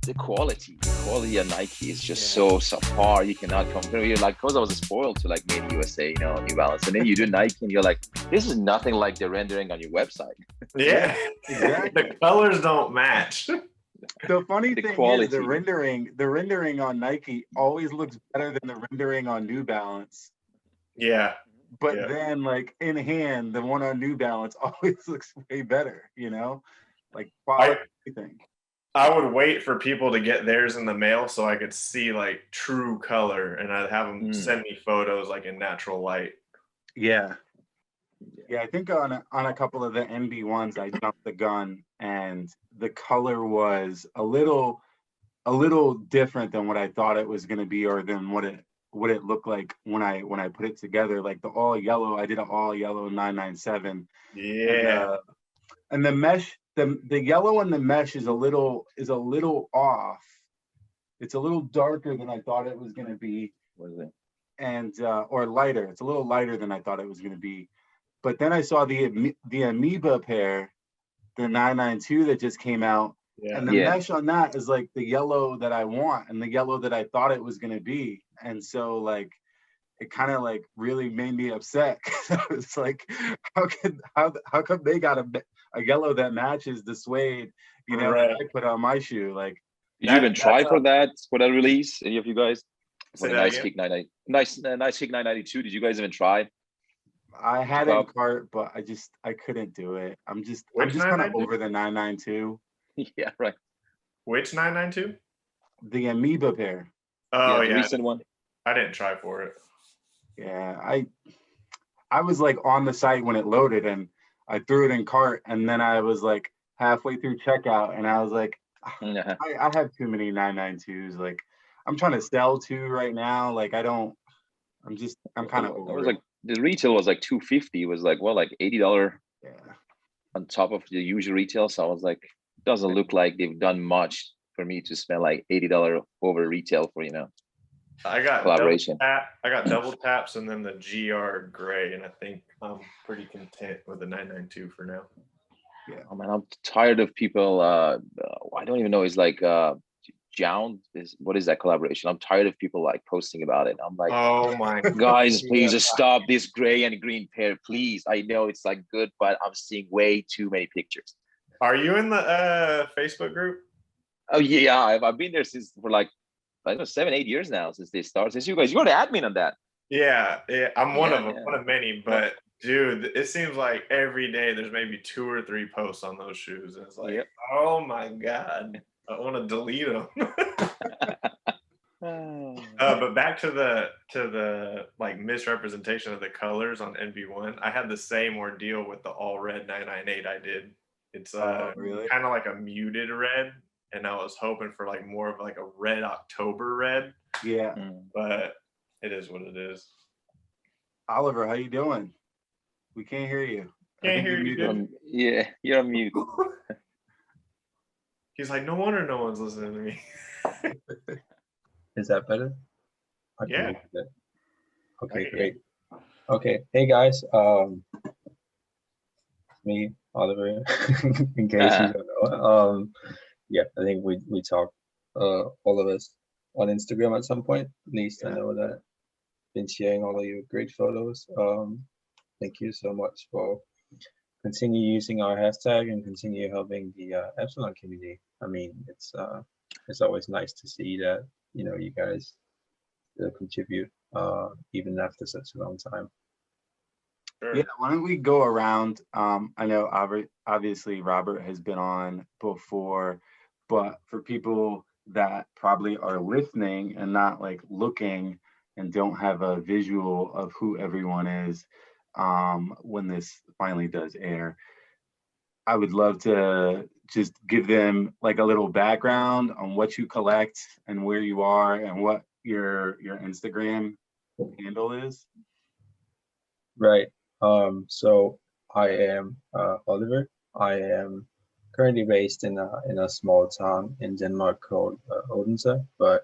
the quality of Nike is just so subpar. You cannot compare. You're like, because I was spoiled to like Made in USA, New Balance, and then you do Nike, and you're like, this is nothing like the rendering on your website. Yeah, exactly. The colors don't match. The funny thing is the rendering on Nike always looks better than the rendering on New Balance. Yeah. But then, like in hand, the one on New Balance always looks way better. Like quality everything. I would wait for people to get theirs in the mail so I could see like true color, and I'd have them send me photos like in natural light. Yeah, I think on a couple of the NB ones, I jumped the gun, and the color was a little different than what I thought it was going to be, or than what it looked like when I put it together. Like the all yellow, I did an all yellow 997. Yeah, and the mesh. The yellow and the mesh is a little off. It's a little darker than I thought it was going to be. What is it? And or lighter. It's a little lighter than I thought it was going to be. But then I saw the Amoeba pair, the 992 that just came out, and the mesh on that is like the yellow that I want and the yellow that I thought it was going to be. And so like it kind of like really made me upset. I was like, how come they got a yellow that matches the suede, that I put on my shoe? Like, did you even try for that release? Any of you guys? For the Nice Kick 992, did you guys even try? I had it in cart, but I couldn't do it. I'm just kind of over the 992. Yeah, right. Which 992? The Amoeba pair. Oh the recent one. I didn't try for it. Yeah, I was like on the site when it loaded, and I threw it in cart, and then I was like halfway through checkout, and I was like, I have too many 992s. Like, I'm trying to sell two right now. Like, I'm kind of over. It was like the retail was like $250. It was like $80 on top of the usual retail. So I was like, doesn't look like they've done much for me to spend like $80 over retail for I got collaboration. I got double taps and then the GR gray, and I think I'm pretty content with the 992 for now. Yeah. Oh man, I'm tired of people. I don't even know. It's like Jound what is that collaboration? I'm tired of people like posting about it. I'm like, oh my guys, please just stop this gray and green pair, please. I know it's like good, but I'm seeing way too many pictures. Are you in the Facebook group? Oh yeah, I've been there for like, I don't know, 7-8 years now since they started. Since you're the admin on that. Yeah, I'm one of them, one of many. But dude, it seems like every day there's maybe 2 or 3 posts on those shoes, and it's like, oh my god, I want to delete them. But back to the like misrepresentation of the colors on NB1. I had the same ordeal with the all red 998. I did. It's really? kind of like a muted red. And I was hoping for like more of like a red October red. Yeah. But it is what it is. Oliver, how you doing? We can't hear you. Can't hear you. Yeah, you're on mute. He's like, no wonder no one's listening to me. Is that better? Yeah. Okay, great. Okay, hey guys. Me, Oliver, in case you don't know. Yeah, I think we talked, all of us, on Instagram at some point. At least I know that. Been sharing all of your great photos. Thank you so much for continue using our hashtag and continue helping the Epsilon community. I mean, it's always nice to see that you guys still contribute even after such a long time. Sure. Yeah, why don't we go around? I know obviously Robert has been on before, but for people that probably are listening and not like looking and don't have a visual of who everyone is when this finally does air, I would love to just give them like a little background on what you collect and where you are and what your Instagram handle is. Right. So I am Oliver. I am currently based in a small town in Denmark called Odense, but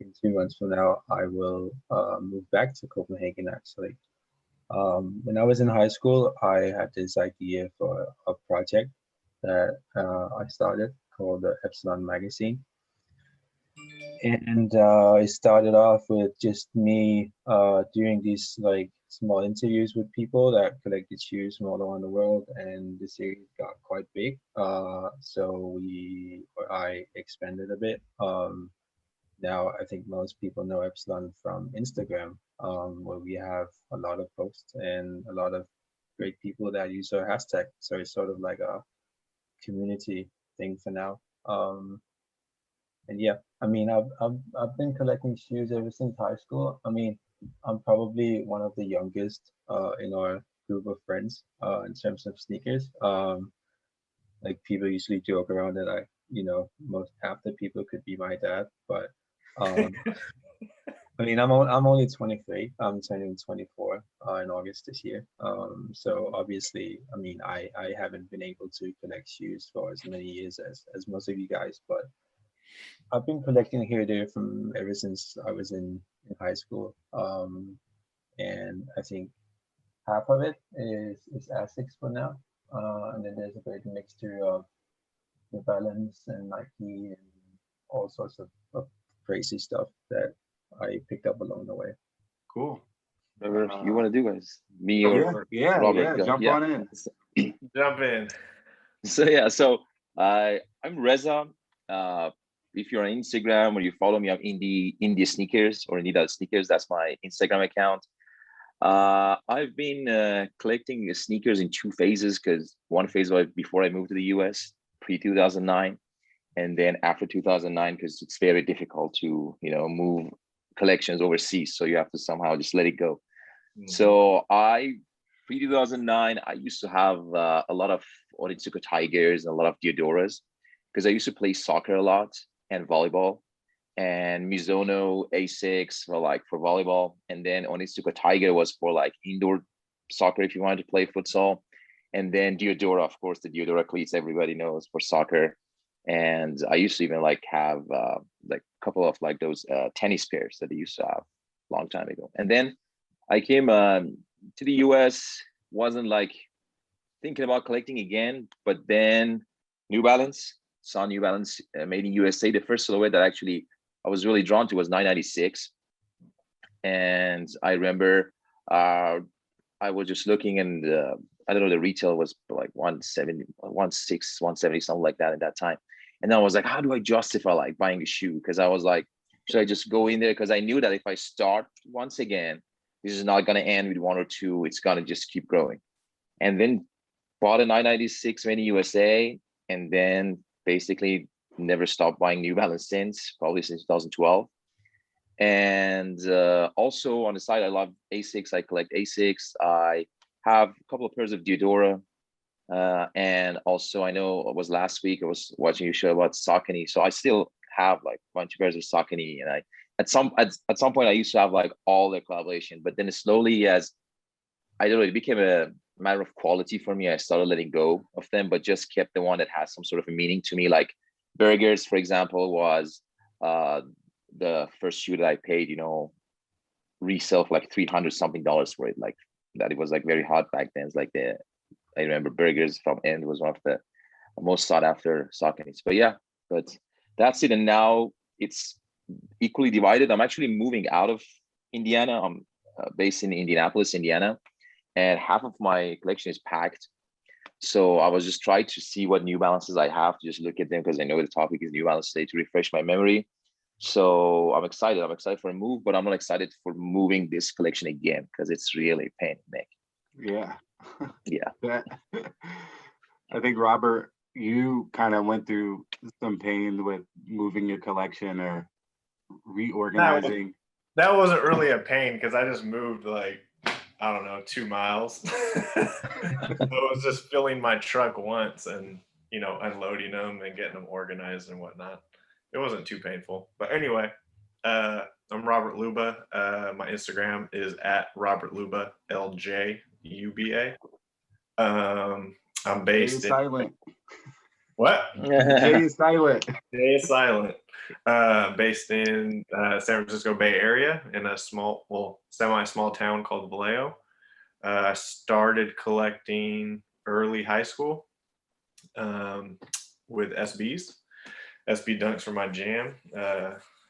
in 2 months from now I will move back to Copenhagen actually. When I was in high school, I had this idea for a project that I started called the Epsilon magazine. And it started off with just me doing these like small interviews with people that collected shoes from all around the world, and the series got quite big. So I expanded a bit. Now I think most people know Epsilon from Instagram, where we have a lot of posts and a lot of great people that use our hashtag. So it's sort of like a community thing for now. And yeah, I mean, I've been collecting shoes ever since high school. I mean, I'm probably one of the youngest in our group of friends in terms of sneakers. Like people usually joke around that most half the people could be my dad, but um, I mean, I'm only 23. I'm turning 24 in August this year. So obviously, I mean, I haven't been able to collect shoes for as many years as most of you guys, but I've been collecting here or there from ever since I was in high school. And I think half of it is Asics for now. And then there's a great mixture of New Balance and Nike and all sorts of crazy stuff that I picked up along the way. Cool. Whatever you want to do, guys. Me or Robert, jump on in. Jump in. So I'm Reza. If you're on Instagram or you follow me on Indie Sneakers or Indie Sneakers, that's my Instagram account. I've been collecting sneakers in two phases, because one phase was before I moved to the US, pre-2009, and then after 2009, because it's very difficult to move collections overseas, so you have to somehow just let it go. Mm-hmm. So pre-2009, I used to have a lot of Onitsuka Tigers and a lot of Diodoras, because I used to play soccer a lot and volleyball, and Mizuno Asics for volleyball, and then Onitsuka Tiger was for like indoor soccer if you wanted to play futsal, and then Diodora, of course, the Diodora cleats everybody knows, for soccer. And I used to even have like a couple of like those tennis pairs that I used to have a long time ago. And then I came to the US, wasn't like thinking about collecting again, but then saw New Balance made in USA. The first silhouette that actually I was really drawn to was 996. And I remember I was just looking, and I don't know, the retail was like 170, 170, something like that at that time. And then I was like, how do I justify like buying a shoe? Because I was like, should I just go in there? Because I knew that if I start once again, this is not going to end with one or two. It's going to just keep growing. And then bought a 996 made in USA, and then basically never stopped buying New Balance since, probably since 2012. And also on the side, I love Asics. I collect Asics. I have a couple of pairs of Diodora. And also, I know it was last week, I was watching your show about Saucony. So I still have like a bunch of pairs of Saucony. And I at some point I used to have like all their collaboration, but then slowly, as I don't know, it became a matter of quality for me, I started letting go of them, but just kept the one that has some sort of a meaning to me. Like Berger's, for example, was the first shoe that I paid, resale for like $300 something for it. Like that, it was like very hot back then. It's like I remember Berger's from End was one of the most sought after Sauconys. But that's it. And now it's equally divided. I'm actually moving out of Indiana. I'm based in Indianapolis, Indiana, and half of my collection is packed. So I was just trying to see what New Balances I have, to just look at them, because I know the topic is New Balance today, to refresh my memory. So I'm excited. I'm excited for a move, but I'm not excited for moving this collection again, because it's really a pain in the neck. Yeah. Yeah. I think, Robert, you kind of went through some pain with moving your collection or reorganizing. That wasn't really a pain, because I just moved like, I don't know, 2 miles. I was just filling my truck once and, unloading them and getting them organized and whatnot. It wasn't too painful. But anyway, I'm Robert Ljuba. My Instagram is at Robert Ljuba, LJUBA. I'm based in silent. What? J is silent. J is silent. Based in San Francisco Bay Area, in a semi-small town called Vallejo. I started collecting early high school with SBs. SB Dunks were my jam.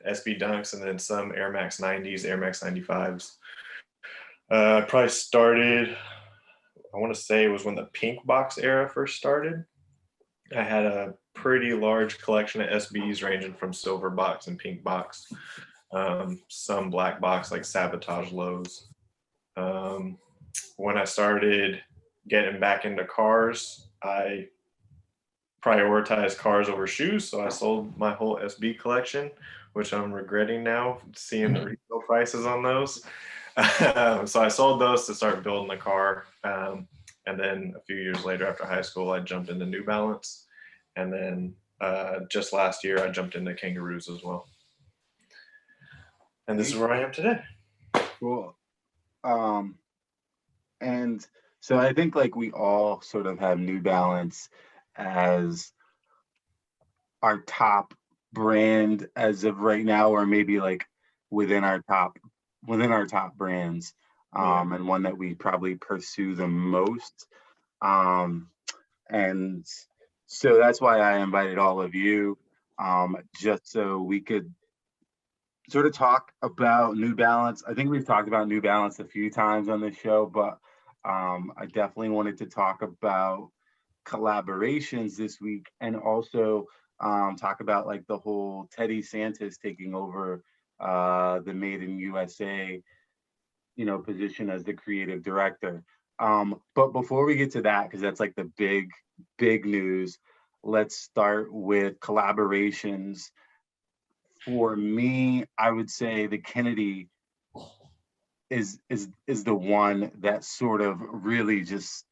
SB Dunks, and then some Air Max 90s, Air Max 95s. I probably started, I want to say it was when the pink box era first started. I had a pretty large collection of SBs ranging from silver box and pink box, some black box like Sabotage lows. When I started getting back into cars, I prioritized cars over shoes, so I sold my whole SB collection, which I'm regretting now, seeing the retail prices on those. So I sold those to start building the car, and then a few years later after high school I jumped into New Balance, and then just last year I jumped into Kangaroos as well, and this is where I am today. Cool. And so I think like we all sort of have New Balance as our top brand as of right now, or maybe like within our top brands, and one that we probably pursue the most. And so that's why I invited all of you, just so we could sort of talk about New Balance. I think we've talked about New Balance a few times on this show, but I definitely wanted to talk about collaborations this week, and also talk about like the whole Teddy Santis taking over the Made in USA, position as the creative director. But before we get to that, because that's like the big news, let's start with collaborations. For me, I would say the Kennedy is the one that sort of really just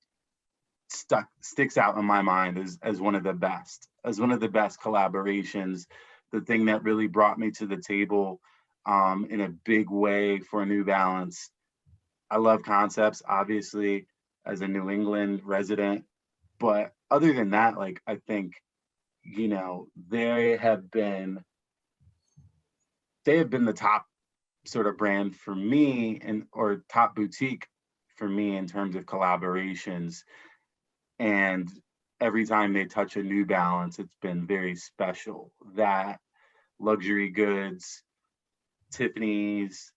sticks out in my mind as one of the best collaborations. The thing that really brought me to the table in a big way for New Balance. I love concepts, obviously, as a New England resident, but other than that, like, I think, they have been the top sort of brand for me, or top boutique for me in terms of collaborations. And every time they touch a New Balance, it's been very special. That luxury goods, Tiffany's,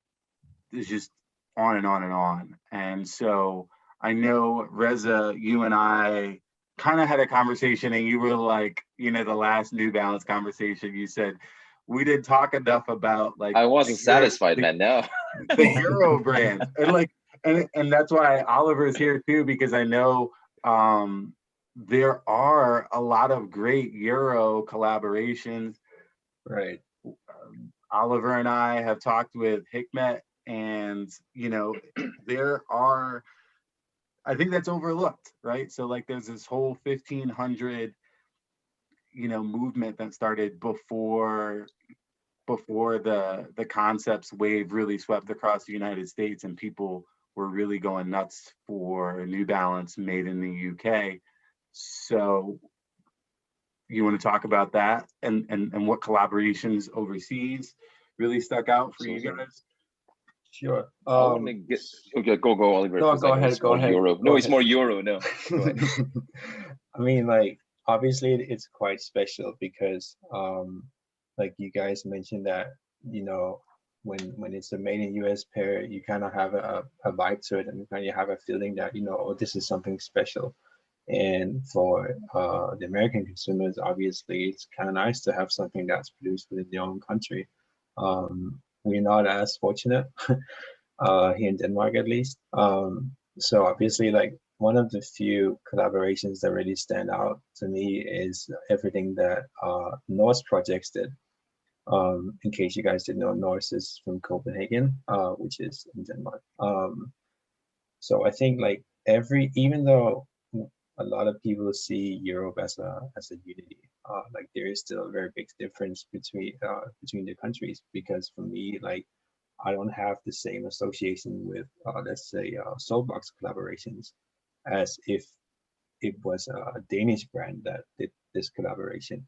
is just on and on and on. And so I know, Reza, you and I kind of had a conversation, and you were like, the last New Balance conversation, you said, we didn't talk enough about like I wasn't satisfied, man. No. The Euro brand. And that's why Oliver is here too, because I know there are a lot of great Euro collaborations. Right. Oliver and I have talked with Hikmet, and there are, I think that's overlooked, right? So like there's this whole 1500 movement that started before the concepts wave really swept across the United States, and people were really going nuts for a New Balance made in the UK. So you want to talk about that, and what collaborations overseas really stuck out for you guys? Sure. Okay, go, Oliver. No, go ahead. Euro. No, it's more Euro. No. I mean, like, obviously it's quite special because like you guys mentioned that when it's a made in US pair, you kind of have a vibe to it, and you kind of have a feeling that oh, this is something special. And for the American consumers, obviously it's kind of nice to have something that's produced within their own country. We're not as fortunate here in Denmark, at least. So obviously, like, one of the few collaborations that really stand out to me is everything that Norse Projects did. In case you guys didn't know, Norse is from Copenhagen, which is in Denmark. So I think like even though a lot of people see Europe as a unity, like there is still a very big difference between the countries, because for me, like, I don't have the same association with let's say Soulbox collaborations as if it was a Danish brand that did this collaboration.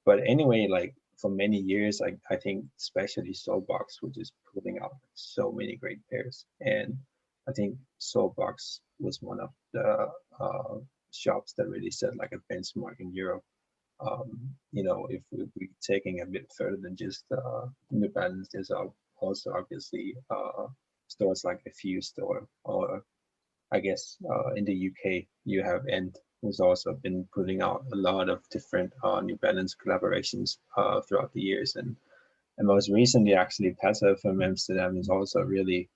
But anyway, like, for many years, I think especially Soulbox was just putting out so many great pairs, and I think Soulbox was one of the shops that really set like a benchmark in Europe. You know, if we're taking a bit further than just New Balance, there's also obviously stores like a Few Store, or I guess in the UK you have End, who's also been putting out a lot of different New Balance collaborations throughout the years, and most recently actually Haphazard from Amsterdam is also really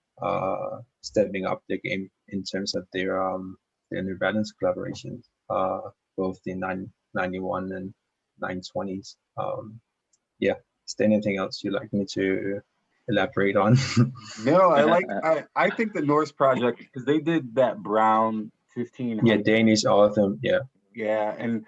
stepping up the game in terms of their New Balance collaborations, both the 991 and 920s. Yeah, is there anything else you'd like me to elaborate on? No, I think the Norse project, because they did that brown 1500. Yeah, Danish autumn. Yeah. Yeah, and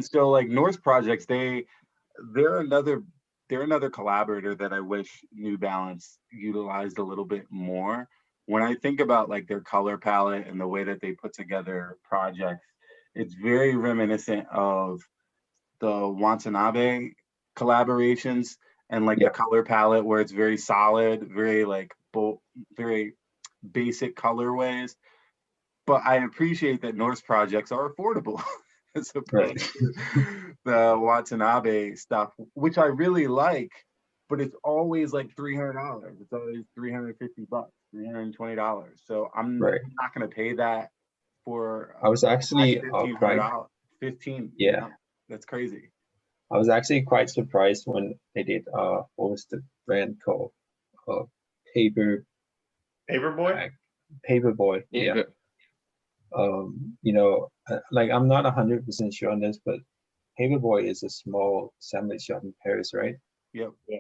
so like Norse projects, they're another collaborator that I wish New Balance utilized a little bit more. When I think about like their color palette and the way that they put together projects, it's very reminiscent of the Watanabe collaborations, and like the color palette where it's very solid, very like very basic colorways. But I appreciate that Norse projects are affordable as opposed to the Watanabe stuff, which I really like, but it's always like $300. It's always $350, $320. So I'm not going to pay that for. I was actually $1,500. 15. Yeah, you know? That's crazy. I was actually quite surprised when they did. What was the brand called? Paperboy. Paperboy. Yeah. You know, like I'm not 100% sure on this, but Paperboy is a small assembly shop in Paris, right? Yep. Yeah.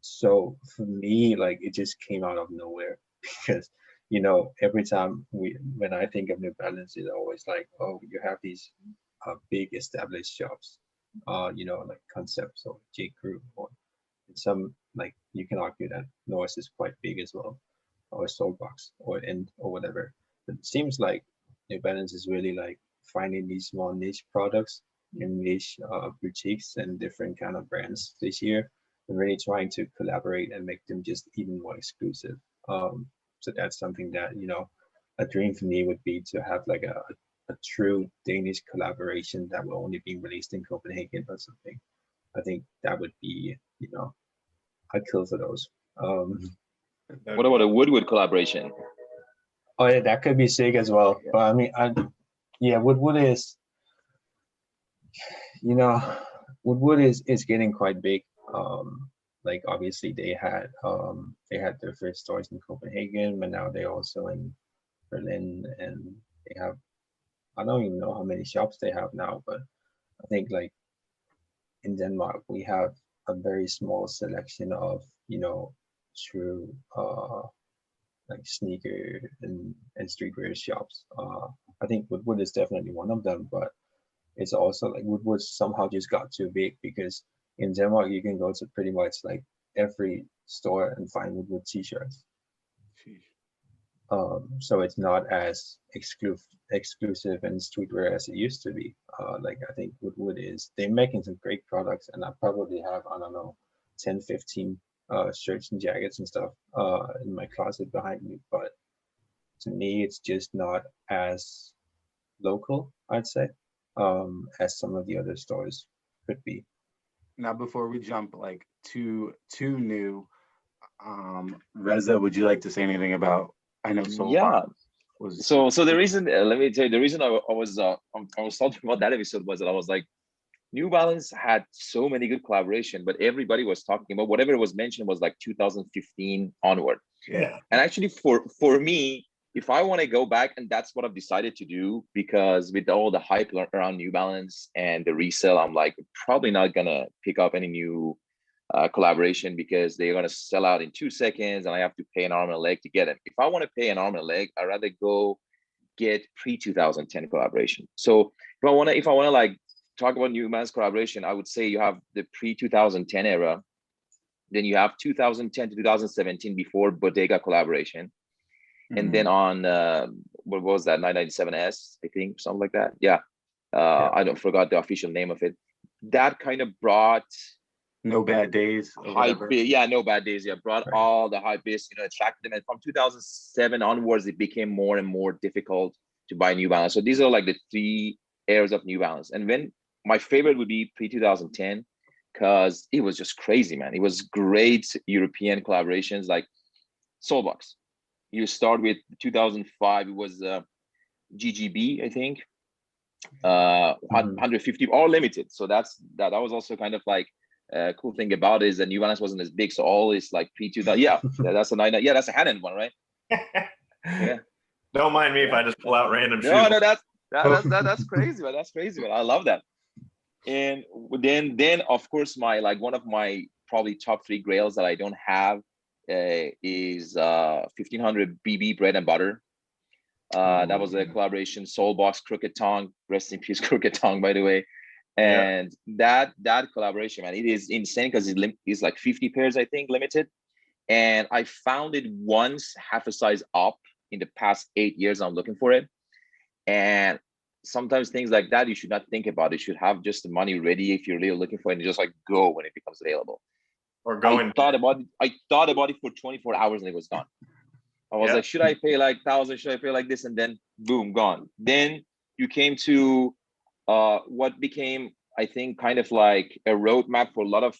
So for me, like it just came out of nowhere because, you know, every time when I think of New Balance, it's always like, oh, you have these big established shops, you know, like Concepts or J. Crew, or some, like you can argue that Norse is quite big as well, or Soulbox or End or whatever. But it seems like New Balance is really like finding these small niche products in niche boutiques and different kind of brands this year, and really trying to collaborate and make them just even more exclusive. So that's something that, you know, a dream for me would be to have like a true Danish collaboration that will only be released in Copenhagen or something. I think that would be, you know, I'd kill for those. What about a Woodward collaboration? Oh yeah, that could be sick as well. But I mean, Woodwood is, you know, Woodwood is getting quite big. Like obviously they had their first stores in Copenhagen, but now they're also in Berlin, and they have, I don't even know how many shops they have now, but I think like in Denmark we have a very small selection of, you know, true like sneaker and streetwear shops. I think Woodwood is definitely one of them, but it's also like Woodwood somehow just got too big, because in Denmark you can go to pretty much like every store and find Woodwood t-shirts. So it's not as exclusive and streetwear as it used to be. Like I think Woodwood they're making some great products, and I probably have, I don't know, 10, 15 shirts and jackets and stuff in my closet behind me, but to me it's just not as local, I'd say, as some of the other stores could be. Now, before we jump like too new, Reza, would you like to say anything about? I know Soulbox was. So the reason, let me tell you, the reason I was talking about that episode was that I was like, New Balance had so many good collaboration, but everybody was talking about whatever was mentioned was like 2015 onward. Yeah. And actually, for me, if I want to go back, and that's what I've decided to do, because with all the hype around New Balance and the resale, I'm like probably not gonna pick up any new collaboration, because they're gonna sell out in 2 seconds, and I have to pay an arm and a leg to get them. If I want to pay an arm and a leg, I'd rather go get pre-2010 collaboration. So if I want to like talk about New Balance collaboration, I would say you have the pre-2010 era, then you have 2010 to 2017 before Bodega collaboration. And then on what was that, 997S, I think, something like that. Yeah. I don't forgot the official name of it. That kind of brought No Bad Days. Hype. Yeah, No Bad Days. Yeah, brought all the hype base, you know, attracted them. And from 2007 onwards, it became more and more difficult to buy New Balance. So these are like the 3 eras of New Balance. And my favorite would be pre-2010 because it was just crazy, man. It was great European collaborations like Soulbox. You start with 2005, it was GGB, I think, 150, all limited. So that was also kind of like a cool thing about it is that New Balance wasn't as big. So all is like pre-2000. Yeah, that's a 99. Yeah, that's a Hanon one, right? Yeah. Don't mind me if I just pull out random shoes. No, that's crazy, man. That's crazy, man. I love that. And then of course one of my probably top 3 grails that I don't have is 1500 BB bread and butter. That was a collaboration, Soulbox, Crooked Tongue, rest in peace, Crooked Tongue, by the way. And that collaboration, man, it is insane because it's like 50 pairs, I think, limited. And I found it once half a size up in the past 8 years. I'm looking for it. And sometimes things like that, you should not think about it. You should have just the money ready if you're really looking for it and just like go when it becomes available. Or going. I thought about it for 24 hours and it was gone. I was like, should I pay like 1,000? Should I pay like this? And then boom, gone. Then you came to what became, I think, kind of like a roadmap for a lot of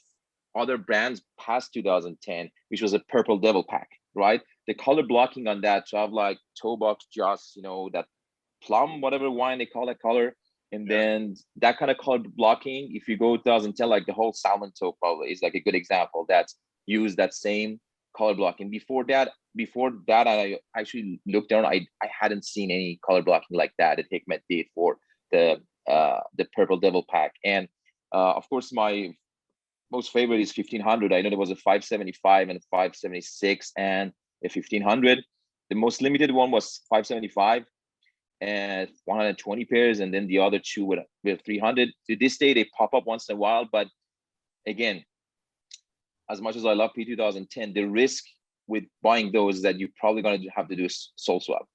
other brands past 2010, which was a Purple Devil pack, right? The color blocking on that, to have like toe box, just, you know, that plum, whatever wine they call that color. And then that kind of color blocking, if you go 2010, like the whole salmon toe probably is like a good example that's used that same color blocking. Before that, I actually looked down. I hadn't seen any color blocking like that Hikmet did for the Purple Devil pack. And of course, my most favorite is 1500. I know there was a 575 and a 576 and a 1500. The most limited one was 575 and 120 pairs, and then the other 2 with 300. To this day, they pop up once in a while, but again, as much as I love P2010, the risk with buying those is that you're probably going to have to do a soul swap.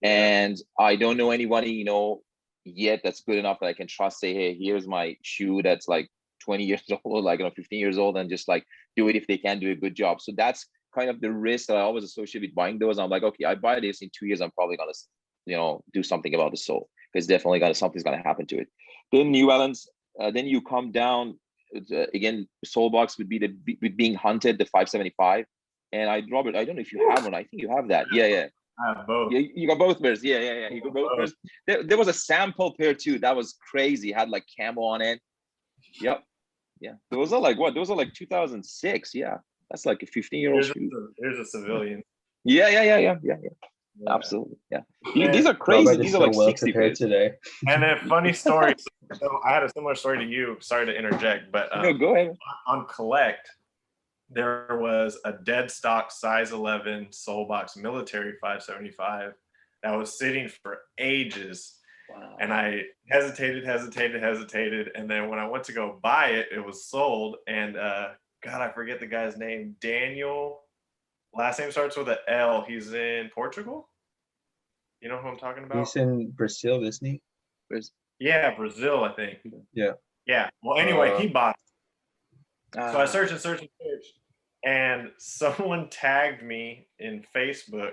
And I don't know anybody, you know, yet that's good enough that I can trust, say, hey, here's my shoe that's like 20 years old, like, you know, 15 years old, and just like do it if they can do a good job. So that's kind of the risk that I always associate with buying those. I'm like, okay, I buy this in 2 years, I'm probably going to, you know, do something about the sole, because definitely something's going to happen to it. Then New Balance, then you come down, again, Soulbox would be with being hunted, the 575. And Robert, I don't know if you have one. I think you have that. Yeah. I have both. Yeah, you got both pairs. Yeah. You got both pairs. There was a sample pair too. That was crazy. Had like camo on it. Yep. Yeah. Those are like what? Those are like 2006. Yeah. That's like a 15-year-old shoe. Here's a civilian. Yeah. Absolutely. Yeah. These are crazy. These are like 60 pairs today. And a funny story. So I had a similar story to you. Sorry to interject, but no, go ahead. On Collect, there was a dead stock size 11 Soulbox military 575 that was sitting for ages. Wow. And I hesitated. And then when I went to go buy it, it was sold. And God, I forget the guy's name. Daniel, last name starts with an L. He's in Portugal. You know who I'm talking about? He's in Brazil, isn't he? Yeah, Brazil, I think. Yeah. Well, anyway, he bought it. So I searched, and someone tagged me in Facebook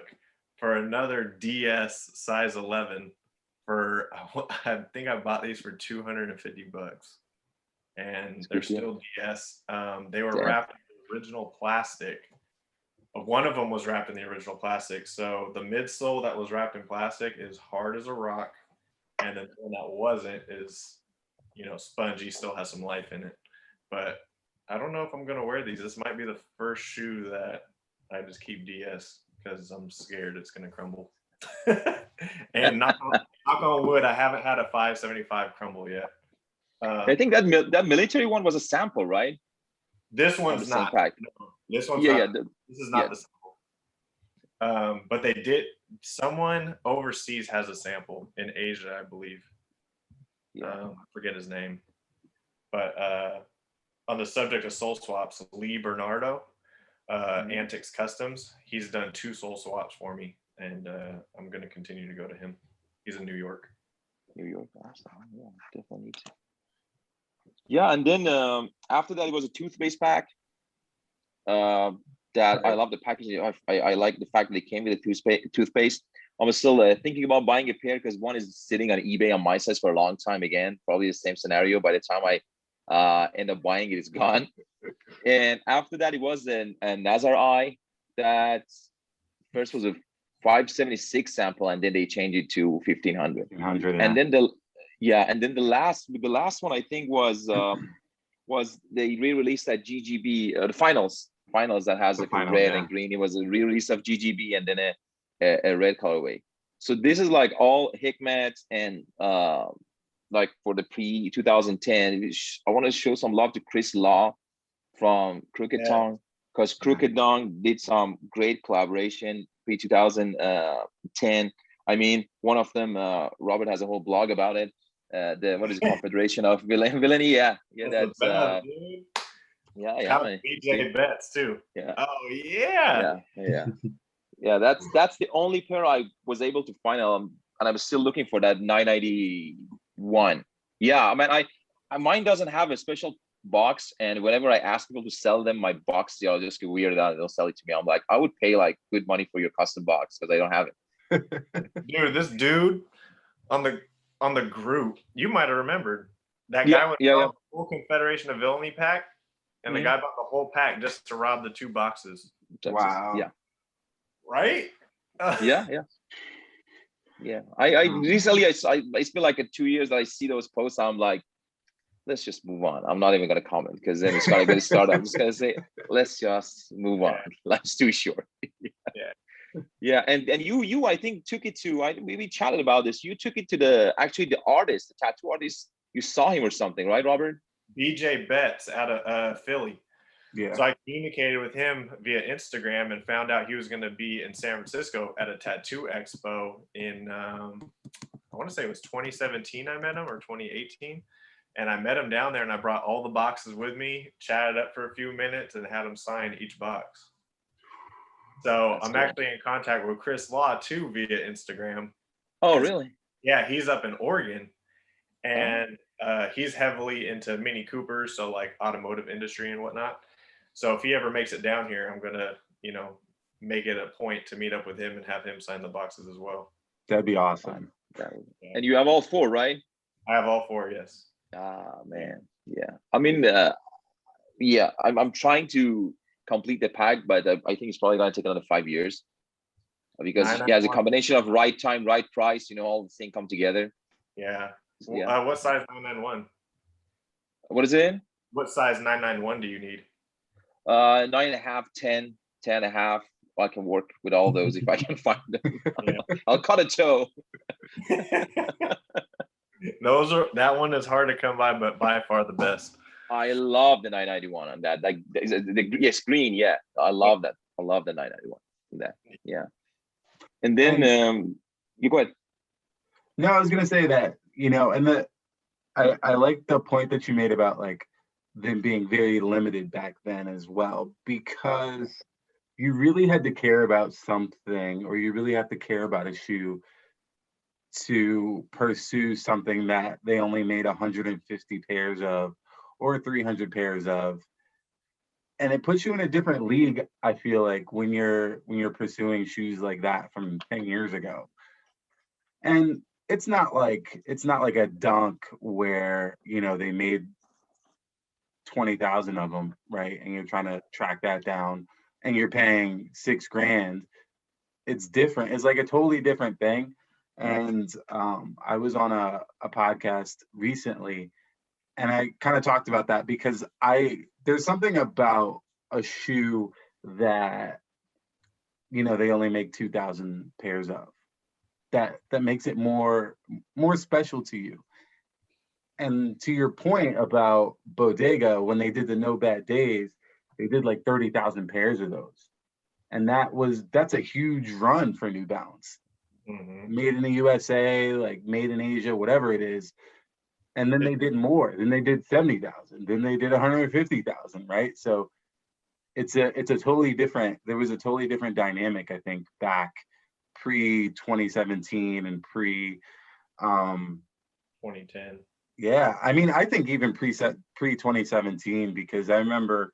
for another DS size 11 for, I think I bought these for $250, and they're still DS. They were wrapped in the original plastic. One of them was wrapped in the original plastic. So the midsole that was wrapped in plastic is hard as a rock, and then the one that wasn't is, you know, spongy, still has some life in it. But I don't know if I'm gonna wear these. This might be the first shoe that I just keep DS because I'm scared it's gonna crumble. And knock on wood, I haven't had a 575 crumble yet. I think that military one was a sample, right? This one's not. No, this one's not. This is not the sample. But they did. Someone overseas has a sample in Asia, I believe. I forget his name. But on the subject of soul swaps, Lee Bernardo, Antics Customs, he's done 2 soul swaps for me, and I'm going to continue to go to him. He's in New York. Awesome. Yeah, definitely need to. Yeah, and then after that, it was a toothpaste pack. That I love the packaging. I like the fact that they came with a toothpaste. I'm still thinking about buying a pair because one is sitting on eBay on my size for a long time. Again, probably the same scenario. By the time I end up buying it, it's gone. And after that, it was a Nazar Eye that first was a 576 sample, and then they changed it to 1500. And then the last one I think was they re-released that GGB the finals that has like a red and green. It was a re-release of GGB and then a red colorway. So this is like all Hikmet and like for the pre 2010. I want to show some love to Chris Law from Crooked Tongue, because Crooked Tongue did some great collaboration pre 2010. I mean, one of them, Robert has a whole blog about it. What is it, Confederation of Villainy? Yeah, that's BJ Betts too. Yeah. Oh yeah. Yeah. That's the only pair I was able to find, and I'm still looking for that 991. Yeah, I mean, mine doesn't have a special box, and whenever I ask people to sell them my box, they'll just get weirded out. They'll sell it to me. I'm like, I would pay like good money for your custom box because I don't have it. Dude, this dude on the group, you might have remembered that guy with the full Confederation of Villainy pack, and the guy bought the whole pack just to rob the 2 boxes. Wow. Yeah. Right? Yeah. I recently it's been like 2 years that I see those posts. I'm like, let's just move on. I'm not even gonna comment because then it's gonna get started. I'm just gonna say, let's just move on. Life's too short. Yeah, and you I think took it to, we chatted about this. You took it to the artist, the tattoo artist. You saw him or something, right, Robert? BJ Betts out of Philly. Yeah. So I communicated with him via Instagram and found out he was going to be in San Francisco at a tattoo expo in I want to say it was 2017. I met him, or 2018. And I met him down there, and I brought all the boxes with me, chatted up for a few minutes, and had him sign each box. So I'm actually in contact with Chris Law too via Instagram. Oh, really? Yeah, he's up in Oregon, and he's heavily into Mini Coopers, so like automotive industry and whatnot. So if he ever makes it down here, I'm gonna, make it a point to meet up with him and have him sign the boxes as well. That'd be awesome. And you have all 4, right? I have all 4, yes. Ah, man. Yeah. I mean, I'm trying to complete the pack, but I think it's probably going to take another 5 years because it's a combination of right time, right price, all the things come together. Yeah. What size 991? What is it? What size 991 do you need? 9.5, 10, 10.5. I can work with all those if I can find them. I'll cut a toe. That one is hard to come by, but by far the best. I love the 991 on that. Like the screen, yeah. I love that. I love the 991. That, yeah. And then you go ahead. No, I was gonna say that, and I like the point that you made about like them being very limited back then as well, because you really had to care about something, or you really have to care about a shoe to pursue something that they only made 150 pairs of or 300 pairs of. And it puts you in a different league, I feel like, when you're pursuing shoes like that from 10 years ago. And it's not like a Dunk where, they made 20,000 of them, right? And you're trying to track that down and you're paying $6,000. It's different. It's like a totally different thing. And I was on a podcast recently, and I kind of talked about that because there's something about a shoe that, they only make 2,000 pairs of that makes it more special to you. And to your point about Bodega, when they did the No Bad Days, they did like 30,000 pairs of those. And that's a huge run for New Balance. Mm-hmm. Made in the USA, like made in Asia, whatever it is. And then they did more. Then they did 70,000. Then they did 150,000, right? So it's a totally different. There was a totally different dynamic, I think, back pre 2017 and pre 2010. Yeah, I mean, I think even pre 2017, because I remember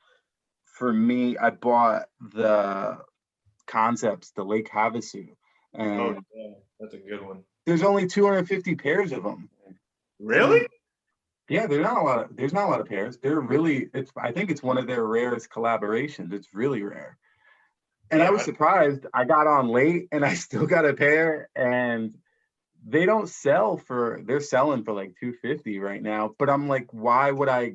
for me, I bought the Concepts, the Lake Havasu, And yeah, that's a good one. there's only 250 pairs of them. Really? Yeah, there's not a lot of pairs. I think it's one of their rarest collaborations. It's really rare. And I was surprised. I got on late and I still got a pair, and they're selling for like 250 right now. But I'm like, why would I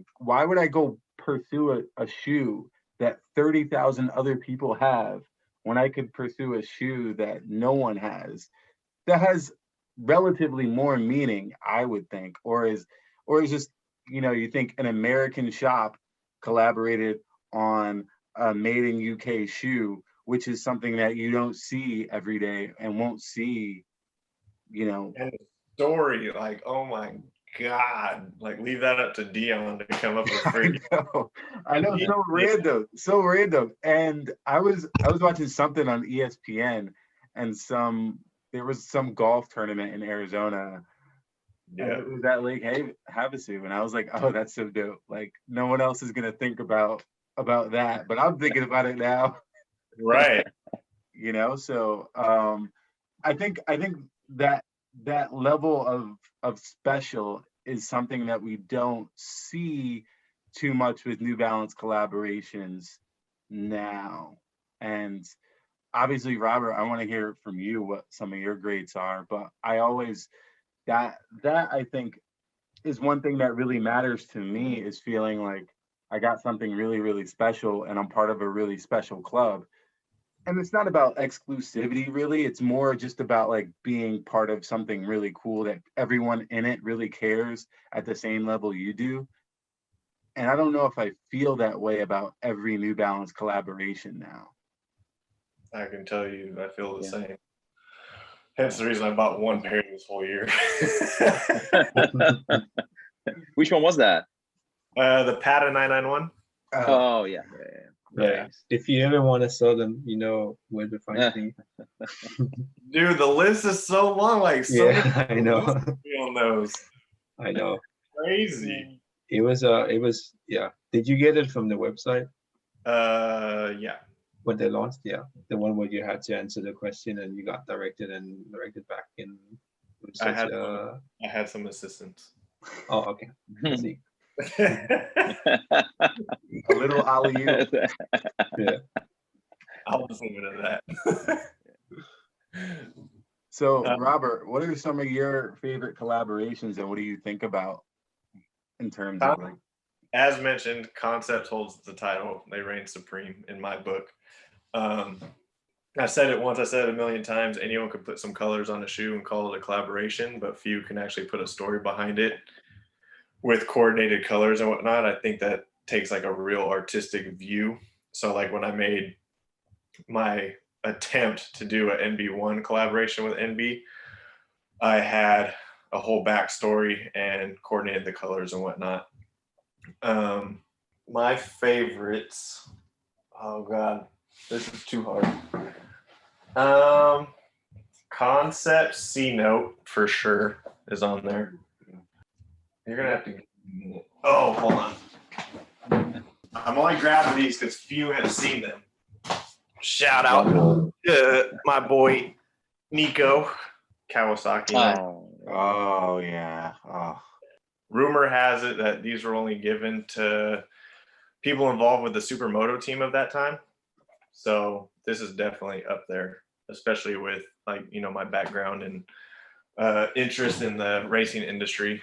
go pursue a shoe that 30,000 other people have when I could pursue a shoe that no one has, that has relatively more meaning, I would think, or is just, you think an American shop collaborated on a made in UK shoe, which is something that you don't see every day and won't see, And the story, like, oh my God, like leave that up to Dion to come up with free. I know, so random. And I was watching something on ESPN, and there was some golf tournament in Arizona. Yeah, it was at Lake Havasu, and I was like, oh, that's so dope. Like, no one else is gonna think about that, but I'm thinking about it now. Right. So I think that level of special is something that we don't see too much with New Balance collaborations now. And obviously, Robert, I want to hear from you what some of your grades are, but I always that I think is one thing that really matters to me, is feeling like I got something really, really special and I'm part of a really special club. And it's not about exclusivity, really. It's more just about like being part of something really cool that everyone in it really cares at the same level you do. And I don't know if I feel that way about every New Balance collaboration now. I can tell you, I feel the same. Hence the reason I bought one pair this whole year. Which one was that? The Pata 991. Oh yeah. Yeah. If you ever want to sell them, you know where to find me. Dude, the list is so long. Like, so I know. On those. I know. Crazy. It was. Yeah. Did you get it from the website? Yeah. When they launched, yeah, the one where you had to answer the question and you got directed back in. I had some assistance. Oh, okay. I see. A little alley-oop. Yeah. I'll just leave it at that. So, Robert, what are some of your favorite collaborations, and what do you think about in terms of like? As mentioned, concept holds the title. They reign supreme in my book. I said it once, I said it a million times. Anyone could put some colors on a shoe and call it a collaboration, but few can actually put a story behind it with coordinated colors and whatnot. I think that takes like a real artistic view. So like when I made my attempt to do an NB1 collaboration with NB, I had a whole backstory and coordinated the colors and whatnot. My favorites, oh God, this is too hard. Concept C Note for sure is on there. You're gonna have to. Oh, hold on. I'm only grabbing these because few have seen them. Shout out my boy Nico Kawasaki. Oh yeah. Oh. Rumor has it that these were only given to people involved with the Supermoto team of that time. So this is definitely up there, especially with like, you know, my background and interest in the racing industry.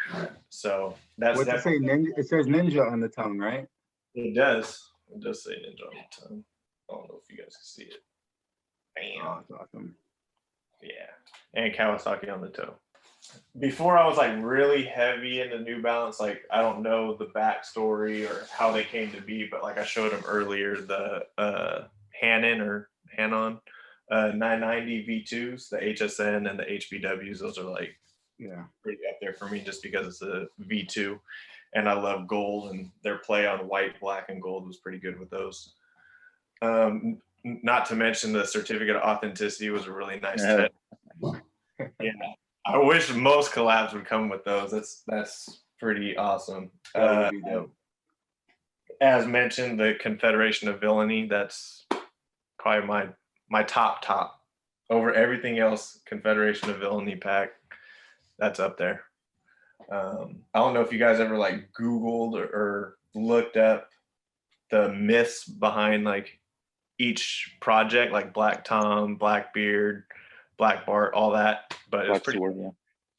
So that's what's it say? Ninja? It says Ninja on the tongue, right? It does. It does say Ninja on the tongue. I don't know if you guys can see it. Bam. Oh, that's awesome. Yeah. And Kawasaki on the toe. Before I was like really heavy into New Balance, like I don't know the backstory or how they came to be, but like I showed them earlier, the Hanon 990 V2s, the HSN and the HBWs. Those are like pretty up there for me just because it's a V2 and I love gold, and their play on white, black, and gold was pretty good with those. Not to mention the certificate of authenticity was a really nice touch. Yeah. I wish most collabs would come with those. That's pretty awesome. As mentioned, the Confederation of Villainy, that's probably my top over everything else, Confederation of Villainy pack, that's up there. I don't know if you guys ever like Googled or looked up the myths behind like each project, like Black Tom, Blackbeard, Black Bart, all that. But it's pretty, Sword,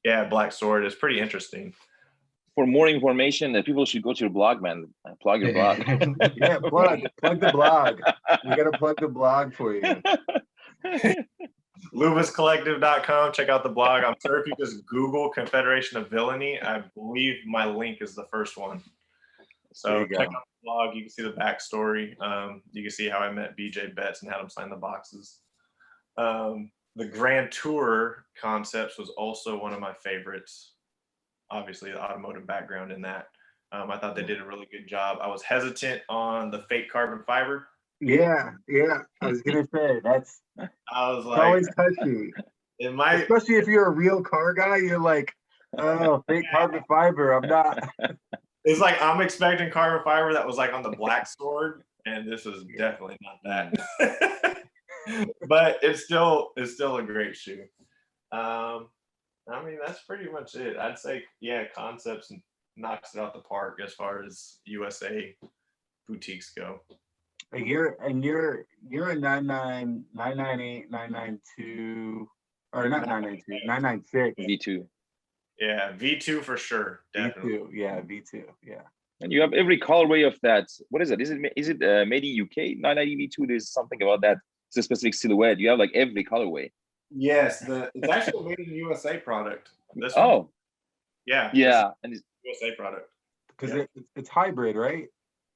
yeah, Black Sword is pretty interesting. For more information, people should go to your blog, man. Plug your blog. Yeah, plug the blog. We gotta plug the blog for you. LubasCollective.com. Check out the blog. I'm sure if you just Google Confederation of Villainy, I believe my link is the first one. So check out the blog. You can see the backstory. You can see how I met BJ Betts and had him sign the boxes. The Grand Tour concepts was also one of my favorites. Obviously, the automotive background in that. I thought they did a really good job. I was hesitant on the fake carbon fiber. Yeah. I was gonna say I was like, always touchy. It might, especially if you're a real car guy. You're like, oh, fake carbon fiber. I'm not. It's like I'm expecting carbon fiber that was like on the Black Sword, and this is definitely not that. But it's still a great shoe. I mean, that's pretty much it. I'd say, yeah, Concepts knocks it out the park as far as USA boutiques go. You're a 99, 998, 992, or not 992, 996. V2. Yeah, V2 for sure. Definitely. V2, yeah. And you have every colorway of that. What is it? Is it made in UK? 990 V2. There's something about that. It's a specific silhouette. You have like every colorway. Yes, it's actually a made in USA product. This one? Oh, yeah, and it's USA product because it's hybrid, right?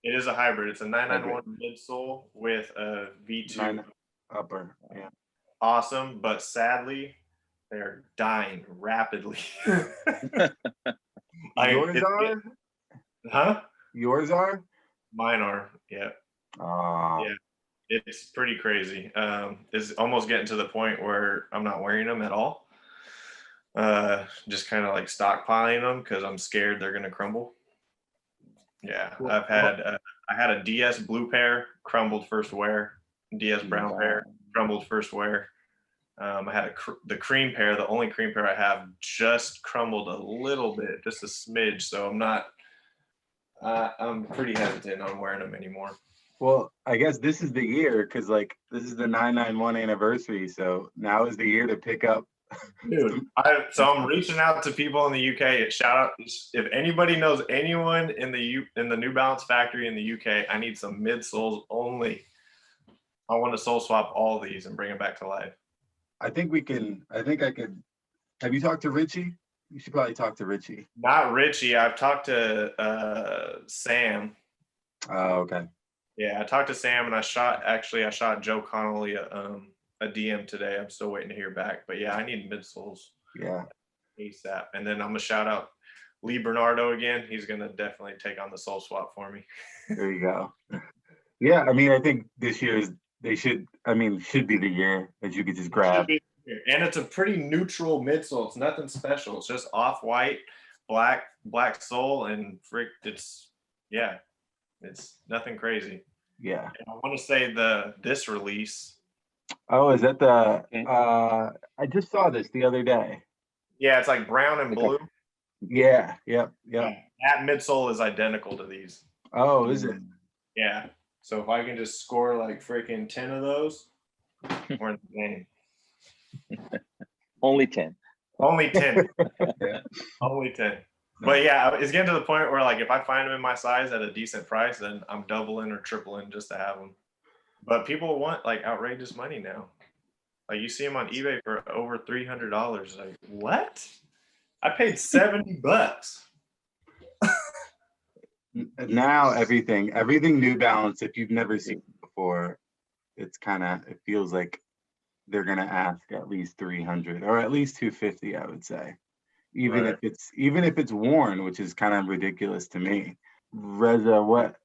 It is a hybrid. It's a 991 midsole with a V2 upper. Yeah, awesome, but sadly, they're dying rapidly. Yours are? Huh? Yours are? Mine are. Yeah. Yeah. It's pretty crazy. It's almost getting to the point where I'm not wearing them at all. Just kind of like stockpiling them because I'm scared they're gonna crumble. Yeah, I had a DS blue pair, crumbled first wear. DS brown pair, crumbled first wear. I had the cream pair, the only cream pair I have, just crumbled a little bit, just a smidge. So I'm pretty hesitant on wearing them anymore. Well, I guess this is the year because like this is the 991 anniversary, so now is the year to pick up. Dude, so I'm reaching out to people in the UK. Shout out if anybody knows anyone in the New Balance factory in the UK. I need some midsoles only. I want to sole swap all these and bring them back to life. I think I could. Have you talked to Richie? You should probably talk to Richie. Not Richie. I've talked to Sam. Oh, okay. Yeah, I talked to Sam and I shot Joe Connolly a DM today. I'm still waiting to hear back. But yeah, I need midsoles. Yeah. ASAP. And then I'm gonna shout out Lee Bernardo again. He's gonna definitely take on the soul swap for me. There you go. Yeah, I mean, I think this year should be the year that you could just grab. And it's a pretty neutral midsole. It's nothing special. It's just off-white, black sole, and it's nothing crazy. Yeah. And I want to say this release. Oh, is that I just saw this the other day. Yeah, it's like brown and blue. Yeah, yep. That midsole is identical to these. Oh, is it? Yeah. So if I can just score like freaking 10 of those, we're in the game. Only 10. Only 10. Yeah. Only 10. But yeah, it's getting to the point where like if I find them in my size at a decent price, then I'm doubling or tripling just to have them. But people want like outrageous money now. Like you see them on eBay for over $300. Like what? I paid $70. Now everything New Balance, if you've never seen it before, it feels like they're gonna ask at least 300 or at least 250, I would say. Even if it's worn, which is kind of ridiculous to me. Reza, what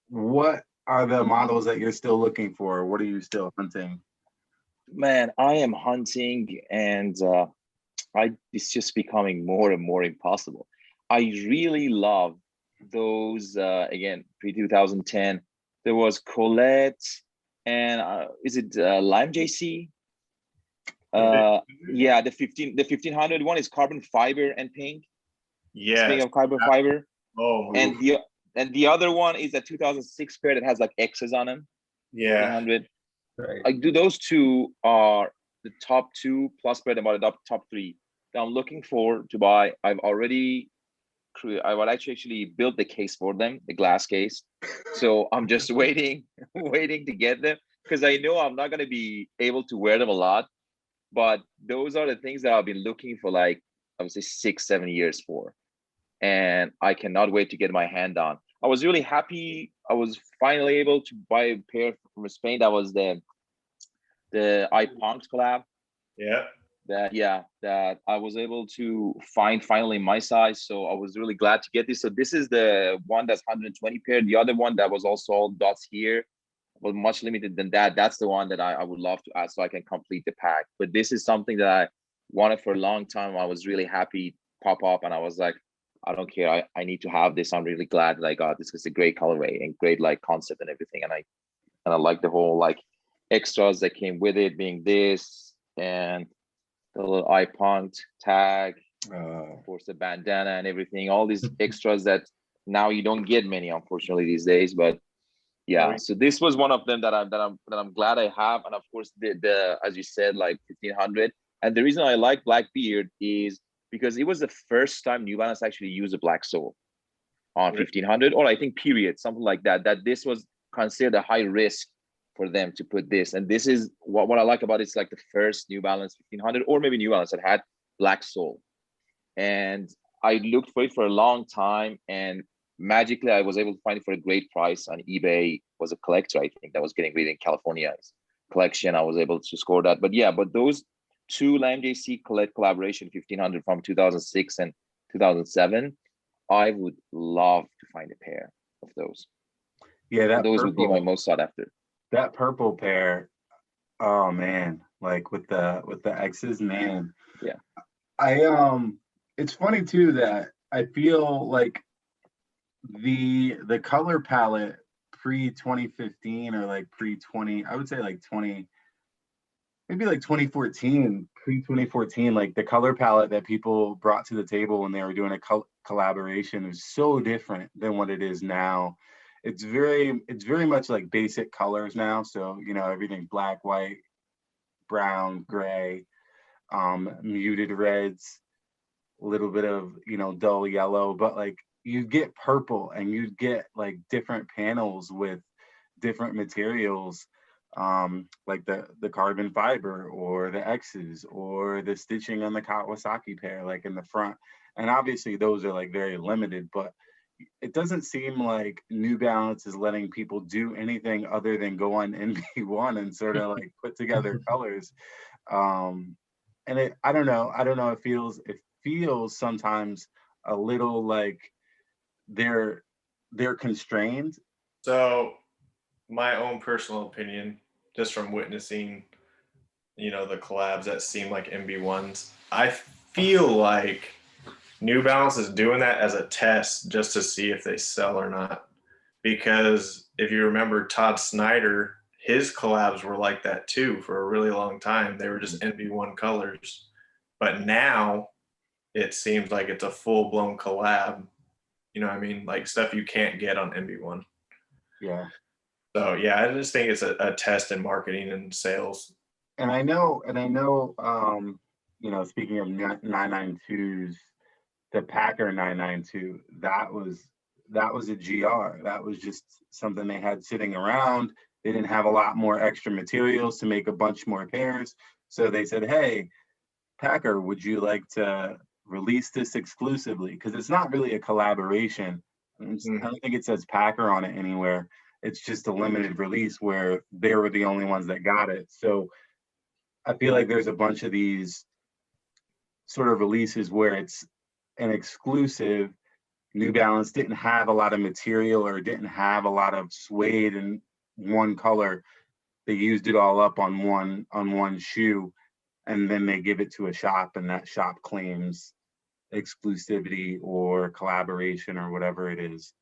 are the models that you're still looking for? What are you still hunting? Man, I am hunting, and it's just becoming more and more impossible. I really love those again pre-2010. There was Colette, and is it Lime JC? Yeah, the 1500 one is carbon fiber and pink. Yeah. Speaking of carbon fiber, Oh, and the other one is a 2006 pair that has like X's on them. yeah. 1500. Right. Like, those two are the top two plus pair about the top three that I'm looking for to buy. I would actually build the case for them, the glass case. So I'm just waiting to get them, because I know I'm not going to be able to wear them a lot. But those are the things that I've been looking for, like, I would say 6-7 years for. And I cannot wait to get my hand on. I was really happy. I was finally able to buy a pair from Spain. That was the iPunked collab. Yeah. That I was able to find finally my size. So I was really glad to get this. So this is the one that's 120 pair. The other one that was also all dots here was much limited than that. That's the one that I would love to add so I can complete the pack. But this is something that I wanted for a long time. I was really happy pop up, and I was like, I don't care. I need to have this. I'm really glad that I got this. It's a great colorway and great like concept and everything. And I like the whole like extras that came with it, being this and the little iPunked tag, of course the bandana and everything. All these extras that now you don't get many, unfortunately, these days. But yeah, so this was one of them that I'm glad I have. And of course the as you said, like 1500. And the reason I like Blackbeard is because it was the first time New Balance actually used a black sole on 1500, or I think period, something like that. That this was considered a high risk for them to put this. And this is what I like about it. It's like the first New Balance 1500, or maybe New Balance that had black sole. And I looked for it for a long time, and magically I was able to find it for a great price on eBay. It was a collector, I think, that was getting rid in California's collection. I was able to score that. But yeah, but those two Lamb JC collaboration 1500 from 2006 and 2007, I would love to find a pair of those. Yeah, those would be my most sought after. That purple pair, oh man, like with the X's, man. Yeah. It's funny too that I feel like the color palette pre 2015 or like pre 20, I would say like 20, maybe like 2014, pre 2014, like the color palette that people brought to the table when they were doing a collaboration is so different than what it is now. It's very much like basic colors now. So, you know, everything black, white, brown, gray, muted reds, a little bit of, you know, dull yellow, but like you get purple and you get like different panels with different materials, like the carbon fiber or the X's or the stitching on the Kawasaki pair, like in the front. And obviously those are like very limited, but it doesn't seem like New Balance is letting people do anything other than go on NB1 and sort of like put together colors. And I don't know. It feels sometimes a little like they're constrained. So my own personal opinion, just from witnessing, you know, the collabs that seem like NB1s, I feel like New Balance is doing that as a test just to see if they sell or not. Because if you remember Todd Snyder, his collabs were like that too for a really long time. They were just NB1 colors. But now it seems like it's a full-blown collab. You know what I mean? Like stuff you can't get on NB1. Yeah. So yeah, I just think it's a test in marketing and sales. And I know, you know, speaking of 992s, the Packer 992, that was a GR. That was just something they had sitting around. They didn't have a lot more extra materials to make a bunch more pairs. So they said, hey, Packer, would you like to release this exclusively? Because it's not really a collaboration. I don't think it says Packer on it anywhere. It's just a limited release where they were the only ones that got it. So I feel like there's a bunch of these sort of releases where it's an exclusive. New Balance didn't have a lot of material or didn't have a lot of suede in one color. They used it all up on one shoe, and then they give it to a shop, and that shop claims exclusivity or collaboration or whatever it is.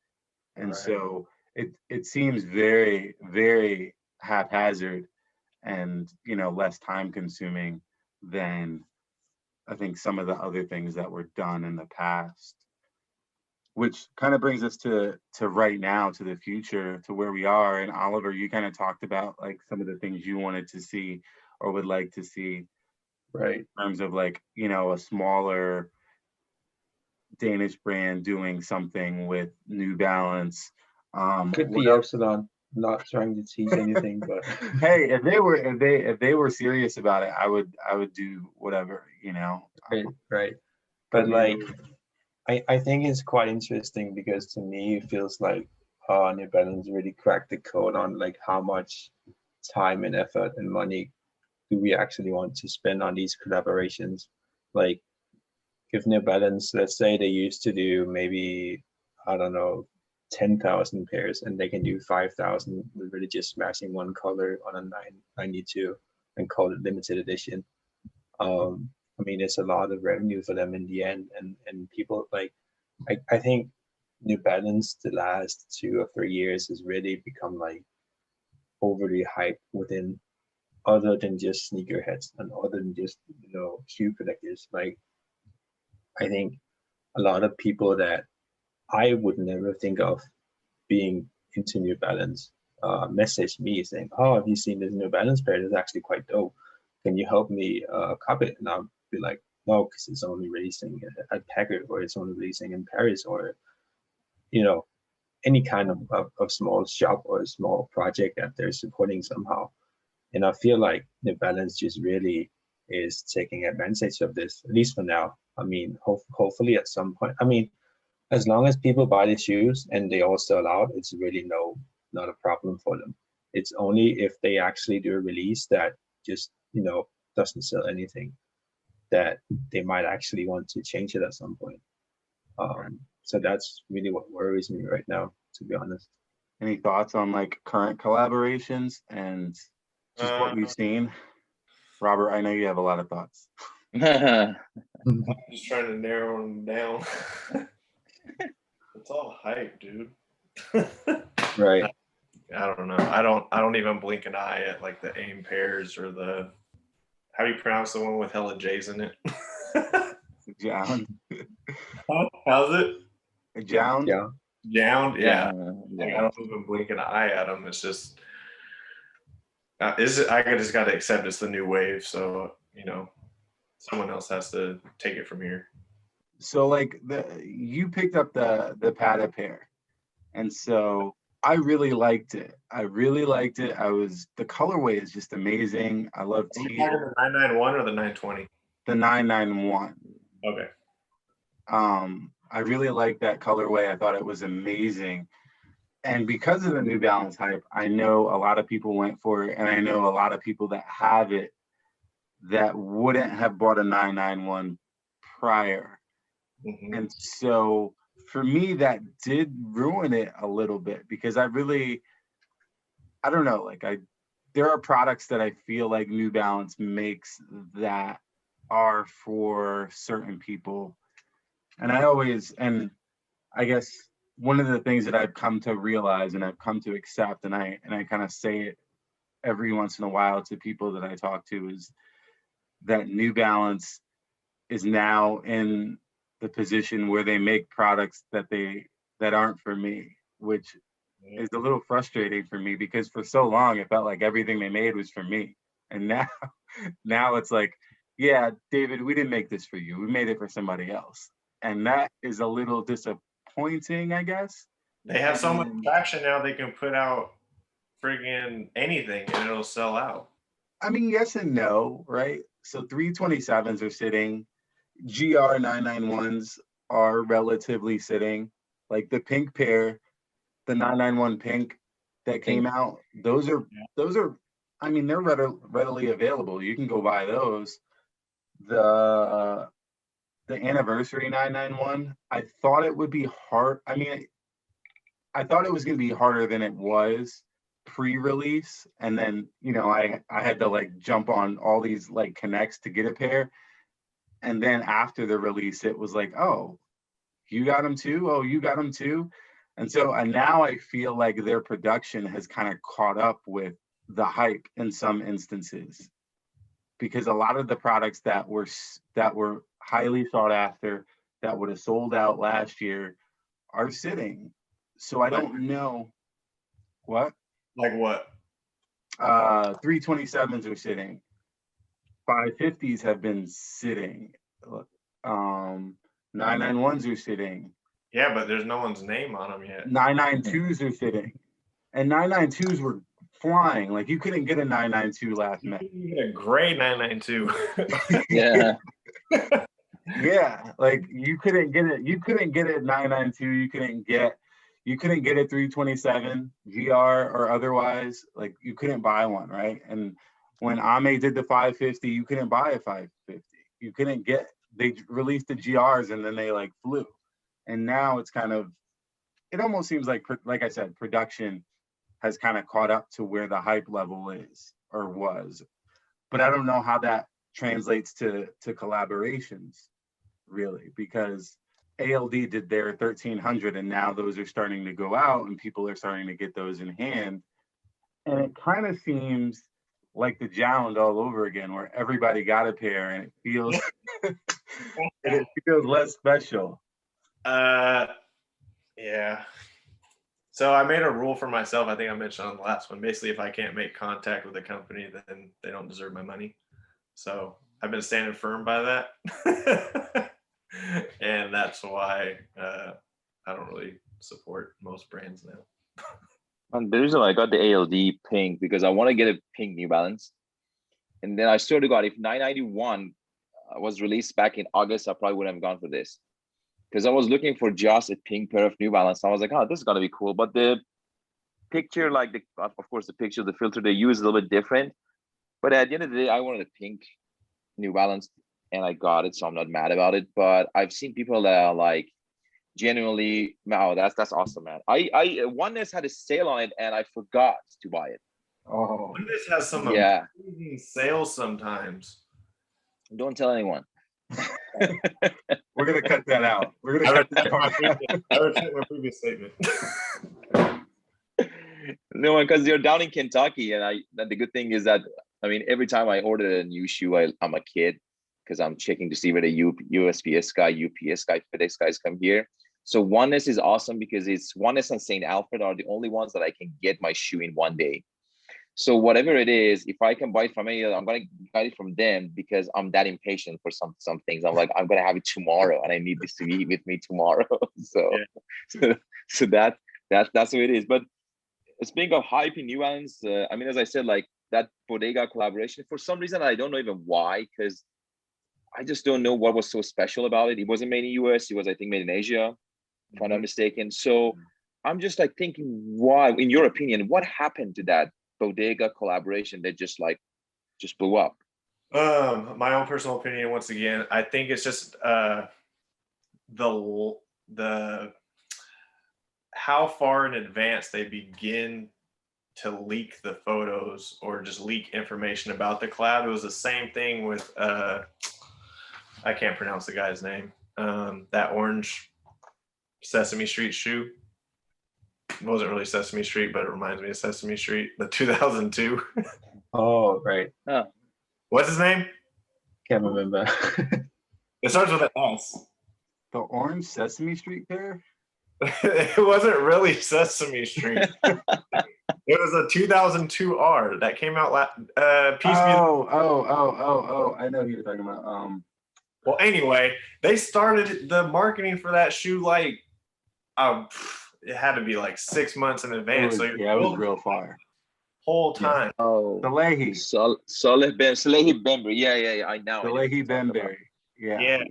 And so it seems very, very haphazard and, you know, less time consuming than I think some of the other things that were done in the past. Which kind of brings us to right now, to the future, to where we are. And Oliver, you kind of talked about like some of the things you wanted to see or would like to see, Right. in terms of like, you know, a smaller Danish brand doing something with New Balance. Could what be else- Epsilon. Not trying to tease anything, but Hey, if they were serious about it, I would do whatever, you know. right. But New like, Balance- I think it's quite interesting because to me it feels like New Balance really cracked the code on like how much time and effort and money do we actually want to spend on these collaborations. Like if New Balance, let's say they used to do maybe, I don't know, 10,000 pairs and they can do 5,000 with really just smashing one color on a 992 and call it limited edition. I mean, it's a lot of revenue for them in the end, and people like, I think New Balance the last 2 or 3 years has really become like overly hyped within, other than just sneakerheads and other than just, you know, shoe collectors. Like, I think a lot of people that I would never think of being into New Balance message me saying, "Oh, have you seen this New Balance pair? It's actually quite dope. Can you help me copy it?" And I'll be like, "No, because it's only releasing at Packard, or it's only releasing in Paris, or, you know, any kind of small shop or a small project that they're supporting somehow." And I feel like New Balance just really is taking advantage of this, at least for now. I mean, hopefully at some point. I mean, as long as people buy the shoes and they all sell out, it's really not a problem for them. It's only if they actually do a release that just, you know, doesn't sell anything, that they might actually want to change it at some point. So that's really what worries me right now, to be honest. Any thoughts on like current collaborations and just what we've seen? Robert, I know you have a lot of thoughts. I'm just trying to narrow them down. It's all hype, dude. Right. I don't know. I don't even blink an eye at like the AIM pairs or the, how do you pronounce the one with hella J's in it? Jound. How's it? Jound? Yeah. Jound? Yeah. Yeah. I don't even blink an eye at them. It's just, I just got to accept it's the new wave. So, you know, someone else has to take it from here. So like you picked up the Pata pair, and so I really liked it. The colorway is just amazing. I love Are you talking the 991 or the 920? the 991. Okay. I really like that colorway. I thought it was amazing. And because of the New Balance hype, I know a lot of people went for it, and I know a lot of people that have it that wouldn't have bought a 991 prior. Mm-hmm. And so for me, that did ruin it a little bit, because I don't know, like there are products that I feel like New Balance makes that are for certain people. And I guess one of the things that I've come to realize and I've come to accept, and I kind of say it every once in a while to people that I talk to, is that New Balance is now in the position where they make products that aren't for me, which is a little frustrating for me, because for so long it felt like everything they made was for me. And now it's like, yeah, David, we didn't make this for you. We made it for somebody else. And that is a little disappointing, I guess. They have so much traction now, they can put out friggin' anything and it'll sell out. I mean, yes and no, right? So 327s are sitting. GR 991s are relatively sitting. Like the pink pair, the 991 pink that came out, those are, I mean, they're readily available. You can go buy those. The anniversary 991, I thought it would be hard. I mean, I thought it was going to be harder than it was pre-release. And then, you know, I had to like jump on all these like connects to get a pair. And then after the release, it was like, oh, you got them too? Oh, you got them too? And so now I feel like their production has kind of caught up with the hype in some instances, because a lot of the products that were highly sought after, that would have sold out last year, are sitting. So I don't know what. Like what? 327s are sitting. 550s have been sitting. 991s are sitting. Yeah, but there's no one's name on them yet. 992s are sitting. And 992s were flying. Like, you couldn't get a 992 last May. You get a gray 992. Yeah. Yeah, like you couldn't get it. You couldn't get it 992. You couldn't get a 327 GR or otherwise. Like, you couldn't buy one, right? And when Ame did the 550, you couldn't buy a 550. You couldn't get. They released the GRs and then they like flew. And now it's kind of. It almost seems like I said, production has kind of caught up to where the hype level is or was, but I don't know how that translates to collaborations, really, because ALD did their 1300 and now those are starting to go out and people are starting to get those in hand. And it kind of seems like the Jound all over again, where everybody got a pair and it feels it feels less special. Yeah. So I made a rule for myself. I think I mentioned on the last one. Basically, if I can't make contact with a company, then they don't deserve my money. So I've been standing firm by that. And that's why I don't really support most brands now. And the reason I got the ALD pink because I want to get a pink New Balance. And then I swear to God, if 991 was released back in August, I probably wouldn't have gone for this. Because I was looking for just a pink pair of New Balance. I was like, oh, this is gonna be cool. But the picture, like of course, the picture, the filter they use is a little bit different. But at the end of the day, I wanted a pink New Balance and I got it, so I'm not mad about it. But I've seen people that are like genuinely, wow, that's awesome, man. Oneness had a sale on it and I forgot to buy it. Oh, This has some amazing sales sometimes. Don't tell anyone. We're gonna cut that out. We're gonna cut that part out. I retract my previous statement. No, because you're down in Kentucky, and the good thing is that I mean every time I order a new shoe, I'm a kid because I'm checking to see whether USPS guy, UPS guy, FedEx guys come here. So Oneness is awesome because it's Oneness and St. Alfred are the only ones that I can get my shoe in one day. So whatever it is, if I can buy it from any other, I'm gonna buy it from them because I'm that impatient for some things. I'm like, I'm gonna have it tomorrow, and I need this to be with me tomorrow. So that's the way it is. But speaking of hype in New Balance, I mean, as I said, like that Bodega collaboration, for some reason I don't know even why, because I just don't know what was so special about it. It wasn't made in US. It was, I think, made in Asia, if I'm not mistaken. So I'm just like thinking, why, in your opinion, what happened to that Bodega collaboration that just blew up? My own personal opinion, once again, I think it's just the how far in advance they begin to leak the photos or just leak information about the collab. It was the same thing with I can't pronounce the guy's name. That orange Sesame Street shoe. It wasn't really Sesame Street, but it reminds me of Sesame Street. The 2002. Oh, right. What's his name? Can't remember. It starts with an S. The orange Sesame Street pair? It wasn't really Sesame Street. It was a 2002 R that came out last. Oh! I know who you're talking about. Well, anyway, they started the marketing for that shoe like, it had to be like 6 months in advance. It was real fire. Whole time. Yeah. Oh, Salehi. Salehi Bembury. Yeah. I know. Salehi Bembury. Yeah.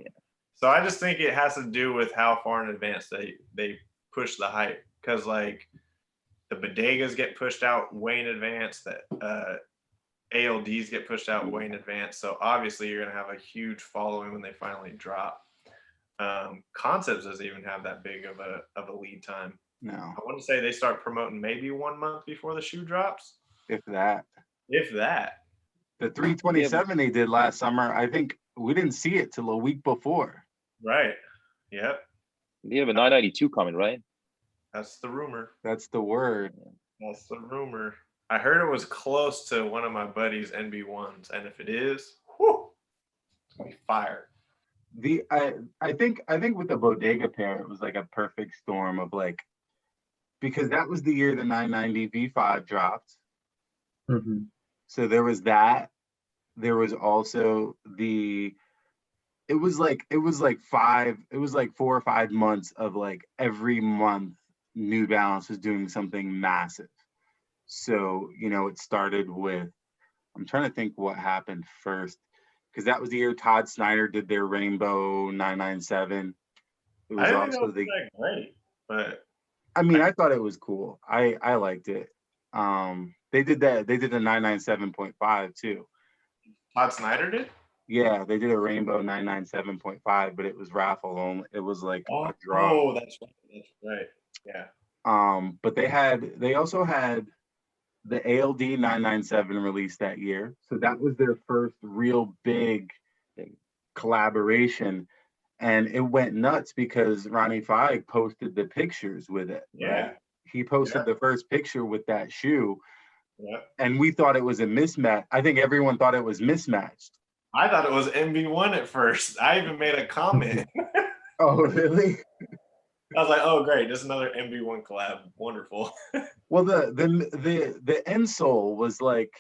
So I just think it has to do with how far in advance they push the hype, because like the bodegas get pushed out way in advance, that ALDs get pushed out way in advance. So obviously you're gonna have a huge following when they finally drop. Concepts doesn't even have that big of a lead time. No. I want to say they start promoting maybe 1 month before the shoe drops. If that. The 327 they did last summer, I think we didn't see it till a week before. Right. Yep. They have a 992 coming, right? That's the rumor. That's the word. That's the rumor. I heard it was close to one of my buddy's NB1s, and if it is, gonna be fire. I think with the Bodega pair, it was like a perfect storm of like, because that was the year the 990 V5 dropped. Mhm. So there was that. There was also it was like 4 or 5 months of like every month New Balance was doing something massive. So, you know, it started with, I'm trying to think what happened first, because that was the year Todd Snyder did their Rainbow 997. It I was didn't think it also was that great, but I mean, I thought it was cool. I liked it. They did the 997.5 too. Todd Snyder did. Yeah, they did a Rainbow 997.5, but it was raffle only. It was like a draw. Oh, that's right. That's right. Yeah. But they also had the ALD 997 released that year. So that was their first real big collaboration. And it went nuts because Ronnie Feig posted the pictures with it. Yeah. Right? He posted the first picture with that shoe. Yeah. And we thought it was a mismatch. I think everyone thought it was mismatched. I thought it was MB1 at first. I even made a comment. Oh, really? I was like, "Oh, great! Just another MB1 collab. Wonderful." Well, the insole was like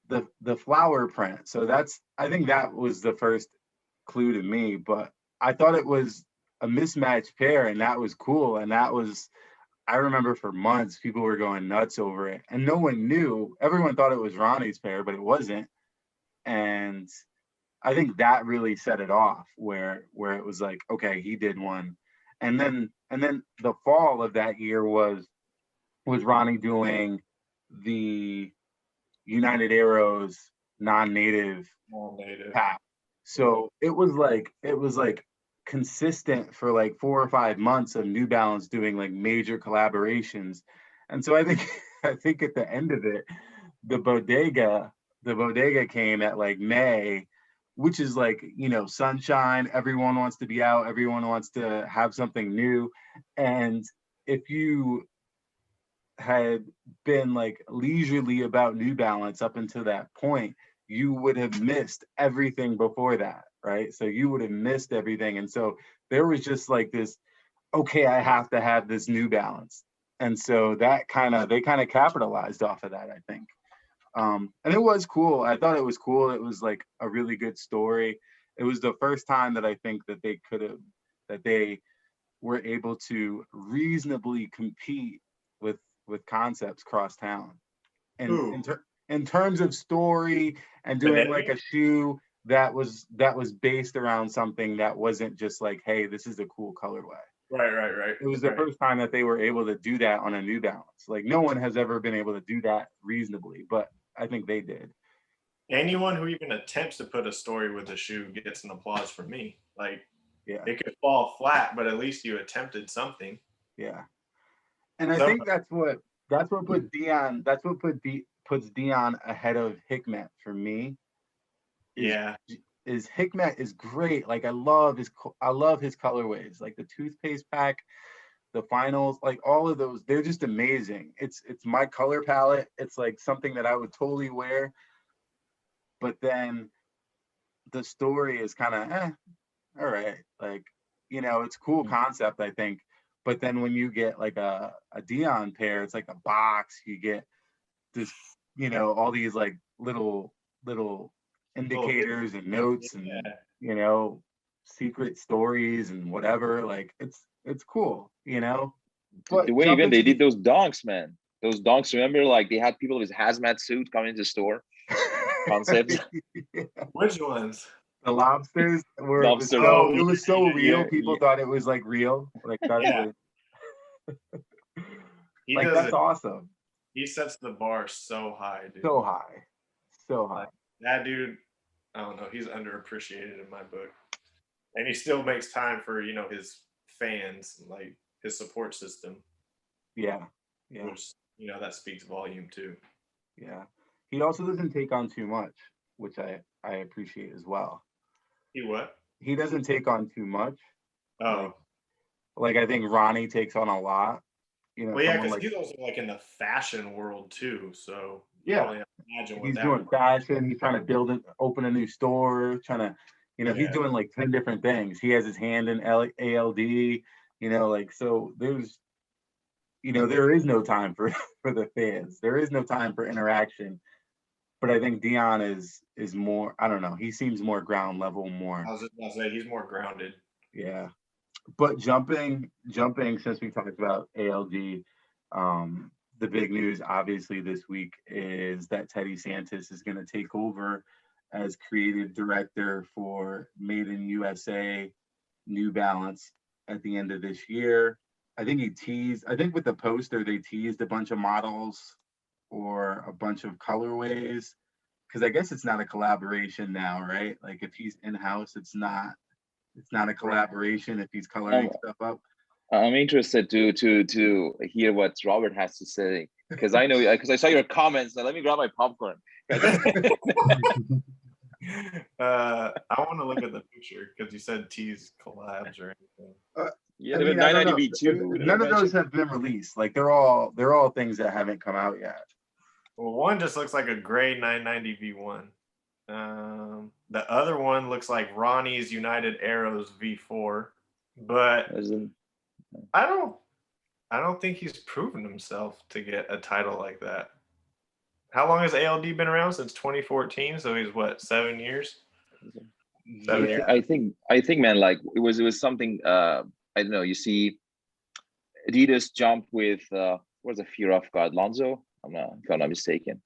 the flower print. So I think that was the first clue to me. But I thought it was a mismatched pair, and that was cool. And I remember for months people were going nuts over it, and no one knew. Everyone thought it was Ronnie's pair, but it wasn't. And I think that really set it off, where it was like, okay, he did one. And then the fall of that year was Ronnie doing the United Arrows non-native pack. So it was like consistent for like 4 or 5 months of New Balance doing like major collaborations. And so I think at the end of it, the bodega came at like May, which is like, you know, sunshine. Everyone wants to be out. Everyone wants to have something new. And if you had been like leisurely about New Balance up until that point, you would have missed everything before that, right? So you would have missed everything. And so there was just like this, okay, I have to have this New Balance. And so they kind of capitalized off of that, I think. And it was cool. I thought it was cool. It was like a really good story. It was the first time that I think that they were able to reasonably compete with concepts cross town. And in terms of story and doing like a shoe that was based around something that wasn't just like, hey, this is a cool colorway. Right. It was the first time that they were able to do that on a New Balance. Like no one has ever been able to do that reasonably, but I think they did. Anyone who even attempts to put a story with a shoe gets an applause from me. Like, yeah, it could fall flat, but at least you attempted something. Yeah, and I think that's what put Dion. That's what puts Dion ahead of Hikmet for me. Is Hikmet is great. Like I love his colorways. Like the toothpaste pack, the finals, like all of those, they're just amazing. It's my color palette. It's like something that I would totally wear. But then the story is kind of all right. Like, you know, it's a cool concept, I think. But then when you get like a Dion pair, it's like a box. You get this, you know, all these like little indicators and notes and you know, secret stories and whatever. Like it's cool, you know. But the way even they did those donks, man. Those donks, remember, like they had people with hazmat suit coming into the store. Concepts. Yeah. Which ones? The lobsters were it was so real. People thought it was like real. Like that's like that's awesome. He sets the bar so high, dude. So high. Like, that dude, I don't know, he's underappreciated in my book. And he still makes time for, you know, his fans, like his support system. Yeah. Which, you know, that speaks volume too. Yeah. He also doesn't take on too much, which I appreciate as well. He what? He doesn't take on too much. Oh. Like I think Ronnie takes on a lot. You know, well, yeah, because he's also like in the fashion world too. So you can only imagine what he's doing fashion. He's trying to open a new store, trying to You know, he's doing like 10 different things. He has his hand in ALD, you know, like, so there's, you know, there is no time for the fans. There is no time for interaction. But I think Dion is more, I don't know, he seems more ground level, more. I was just gonna say he's more grounded. Yeah. But jumping, since we talked about ALD, the big news obviously this week is that Teddy Santis is going to take over as creative director for Made in USA New Balance at the end of this year. I think with the poster, they teased a bunch of models or a bunch of colorways, because I guess it's not a collaboration now, right? Like if he's in-house, it's not a collaboration if he's coloring stuff up. I'm interested to hear what Robert has to say, because I know, because I saw your comments. Now let me grab my popcorn. I want to look at the picture because you said tease collabs or anything. Yeah, there were 990 V2. None of those have been released. Like they're all things that haven't come out yet. Well, one just looks like a gray 990 V1. The other one looks like Ronnie's United Arrows V4, but I don't think he's proven himself to get a title like that. How long has ALD been around? Since 2014, so he's what, 7 years? Yeah, I think, man, like it was something. I don't know. You see, Adidas jumped with what's the Fear of God, Lonzo? If I'm not mistaken,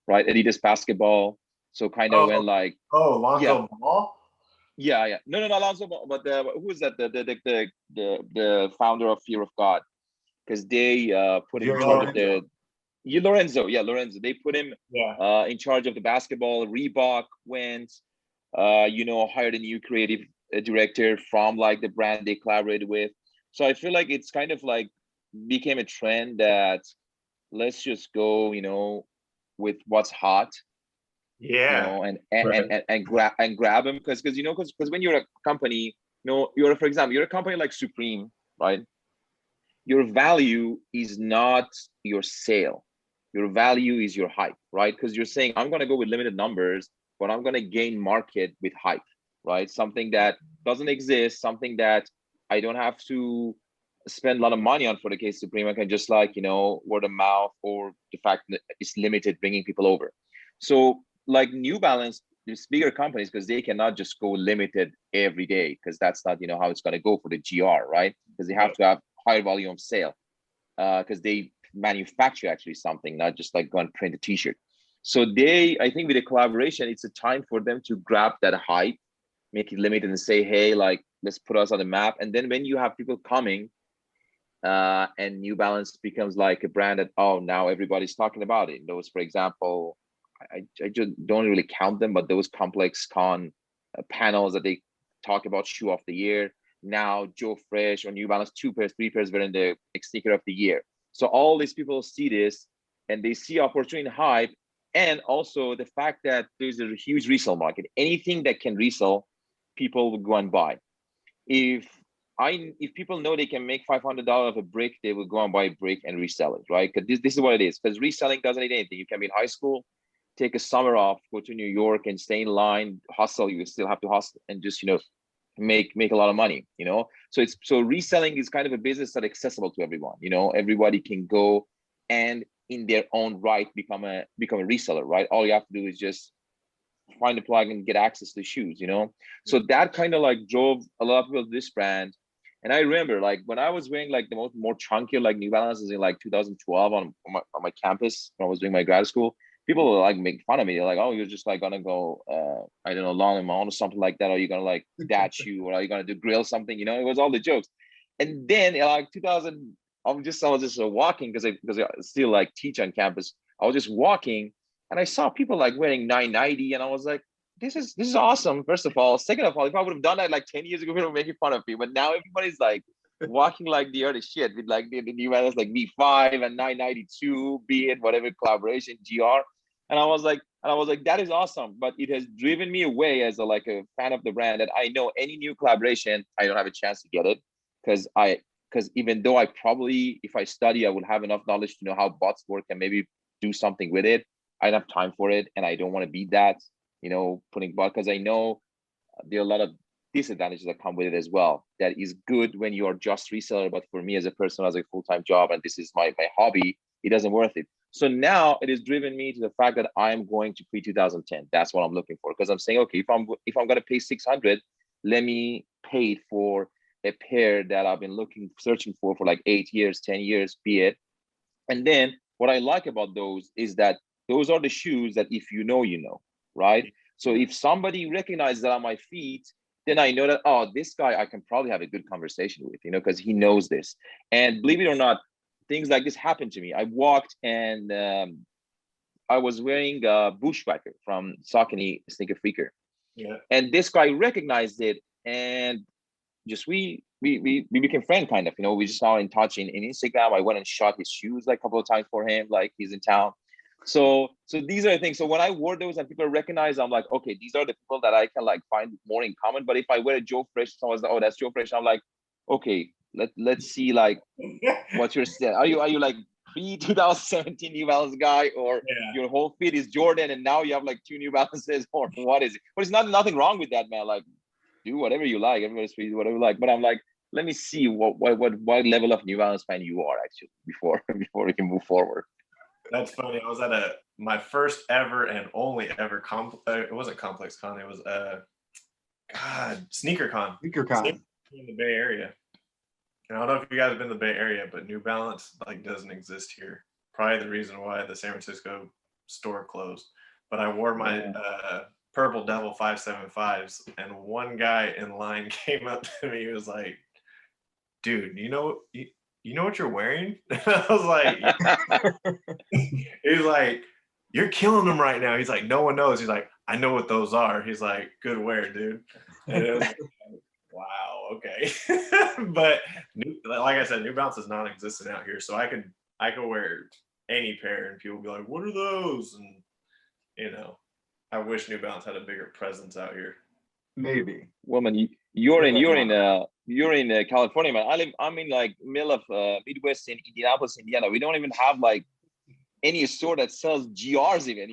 right? Adidas basketball. So kind of went like Lonzo Ball. Yeah. No, Lonzo Ball. But who is that? The founder of Fear of God, because they put him in charge of the. Lorenzo. They put him in charge of the basketball. Reebok went, hired a new creative director from like the brand they collaborated with. So I feel like it's kind of like became a trend that let's just go, with what's hot. And grab them because when you're a company, for example, you're a company like Supreme, right? Your value is not your sale. Your value is your hype, right? Because you're saying, I'm going to go with limited numbers, but I'm going to gain market with hype, right? Something that doesn't exist, something that I don't have to spend a lot of money on for the case Supreme. I can just word of mouth or the fact that it's limited, bringing people over. So like New Balance, these bigger companies, because they cannot just go limited every day, because that's not, how it's going to go for the GR, right? Because they have to have higher volume of sale, because they manufacture actually something, not just like go and print a t-shirt. So I think with the collaboration, it's a time for them to grab that hype, make it limited and say, hey, like, let's put us on the map. And then when you have people coming, and New Balance becomes like a brand that, now everybody's talking about it. Those, for example, I just don't really count them, but those complex con panels that they talk about shoe of the year. Now Joe Fresh or New Balance 2 pairs, 3 pairs were in the sneaker of the year. So all these people see this and they see opportunity and hype, and also the fact that there's a huge resale market. Anything that can resell, people will go and buy. If people know they can make $500 of a brick, they will go and buy a brick and resell it, right? Because this is what it is. Because reselling doesn't need anything. You can be in high school, take a summer off, go to New York and stay in line, hustle. You still have to hustle and just make a lot of money. So reselling is kind of a business that's accessible to everyone. Everybody can go and in their own right become a reseller, right? All you have to do is just find a plug and get access to shoes. So that kind of like drove a lot of people to this brand. And I remember like when I was wearing like the more chunkier like New Balances in like 2012 on my campus when I was doing my grad school, people were like making fun of me. They're like, oh, you're just like gonna go, I don't know, long amount or something like that. Or you're gonna like that shoe, or are you gonna do grill something? It was all the jokes. And then in like 2000, I was just walking because I still like teach on campus. I was just walking and I saw people like wearing 990, and I was like, this is awesome. First of all, second of all, if I would have done that like 10 years ago, people would making fun of me. But now everybody's like walking like the other shit with like the New Balance like V5 and 992, be it whatever collaboration, GR. And I was like, that is awesome. But it has driven me away as a fan of the brand, that I know any new collaboration, I don't have a chance to get it. Because even though I probably, if I study, I would have enough knowledge to know how bots work and maybe do something with it. I don't have time for it. And I don't want to be that, putting bot, because I know there are a lot of disadvantages that come with it as well. That is good when you're just reseller, but for me as a person, as a full-time job, and this is my hobby, it doesn't worth it. So now it has driven me to the fact that I'm going to pre-2010. That's what I'm looking for, because I'm saying, okay, if I'm going to pay 600, let me pay it for a pair that I've been searching for like 8 years, 10 years, be it. And then what I like about those is that those are the shoes that if you know, right? So if somebody recognizes that on my feet, then I know that, oh, this guy, I can probably have a good conversation with, because he knows this. And believe it or not, things like this happened to me. I walked and I was wearing a Bushwhacker from Saucony Sneaker Freaker. Yeah. And this guy recognized it, and just we became friends, kind of, we just saw in touch in Instagram. I went and shot his shoes like a couple of times for him, like he's in town. So these are the things. So when I wore those and people recognize, I'm like, okay, these are the people that I can like find more in common. But if I wear a Joe Fresh, someone's like, oh, that's Joe Fresh. I'm like, okay, let's see like what you're saying. Are you like pre-2017 New Balance guy, or your whole feet is Jordan and now you have like 2 New Balances, or what is it? But it's nothing wrong with that, man. Like, do whatever you like. Everybody's free, whatever you like. But I'm like, let me see what level of New Balance fan you are actually before we can move forward. That's funny. I was at my first ever and only ever it wasn't Complex Con. It was Sneaker Con. In the Bay Area. And I don't know if you guys have been to the Bay Area, but New Balance like doesn't exist here. Probably the reason why the San Francisco store closed. But I wore my Purple Devil 575s, and one guy in line came up to me. He was like, "Dude, you know what you're wearing?" And I was like, he's like, "You're killing them right now." He's like, "No one knows." He's like, "I know what those are." He's like, "Good wear, dude." And it was like, wow, okay. But like I said, New Balance is non-existent out here, so I could wear any pair, and people would be like, "What are those?" And I wish New Balance had a bigger presence out here. Maybe. Well, man, you're in California, man. I'm in like middle of Midwest in Indianapolis, Indiana. We don't even have like any store that sells GRs even.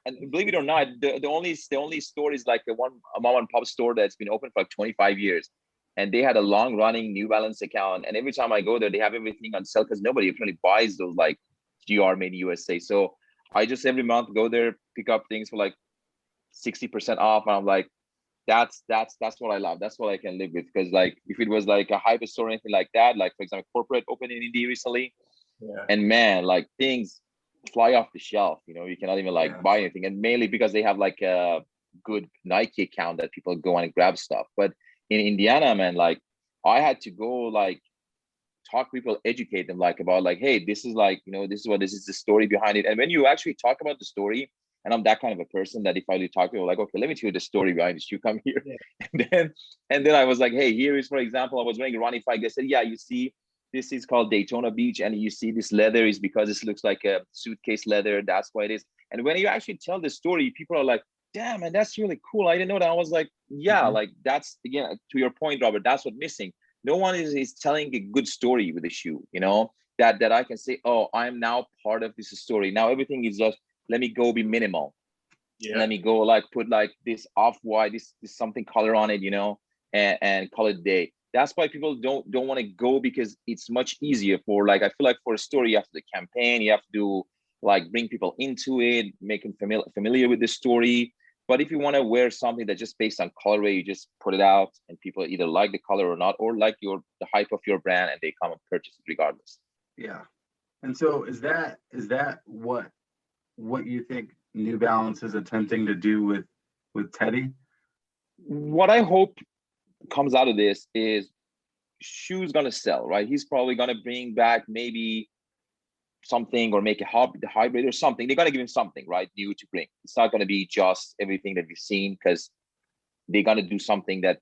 And believe it or not, the only store is like a mom and pop store that's been open for like 25 years, and they had a long running New Balance account. And every time I go there, they have everything on sale because nobody really buys those like GR made in USA. So I just every month go there, pick up things for like 60% off, and I'm like, that's what I love. That's what I can live with. Because like if it was like a hyper store or anything like that, like for example, corporate opened in Indy recently, and man, like things fly off the shelf. You cannot even like buy anything, and mainly because they have like a good Nike account that people go and grab stuff. But in Indiana, man, like I had to go like talk to people, educate them like about like, hey, this is like, this is the story behind it. And when you actually talk about the story, and I'm that kind of a person that if I really talk to people, like, okay, let me tell you the story behind this. You come here, and then I was like, hey, here is, for example, I was wearing a Ronnie Fike. They said, yeah, you see, this is called Daytona Beach, and you see this leather is because this looks like a suitcase leather. That's why it is. And when you actually tell the story, people are like, damn, man, that's really cool. I didn't know that. I was like, yeah, like that's, again, to your point, Robert, that's what's missing. No one is telling a good story with a shoe, that I can say, oh, I'm now part of this story. Now everything is just, let me go be minimal. Let me go like put like this off-white, this something color on it, and call it a day. That's why people don't want to go, because it's much easier for like, I feel like for a story, you have to do a campaign, you have to do like bring people into it, make them familiar with the story. But if you want to wear something that's just based on colorway, you just put it out and people either like the color or not, or like the hype of your brand, and they come and purchase it regardless. Yeah. And so is that what you think New Balance is attempting to do with Teddy? What I hope comes out of this is shoes gonna sell, right? He's probably gonna bring back maybe something, or make a hybrid or something. They gotta give him something, right, new to bring. It's not gonna be just everything that we've seen, because they gotta do something that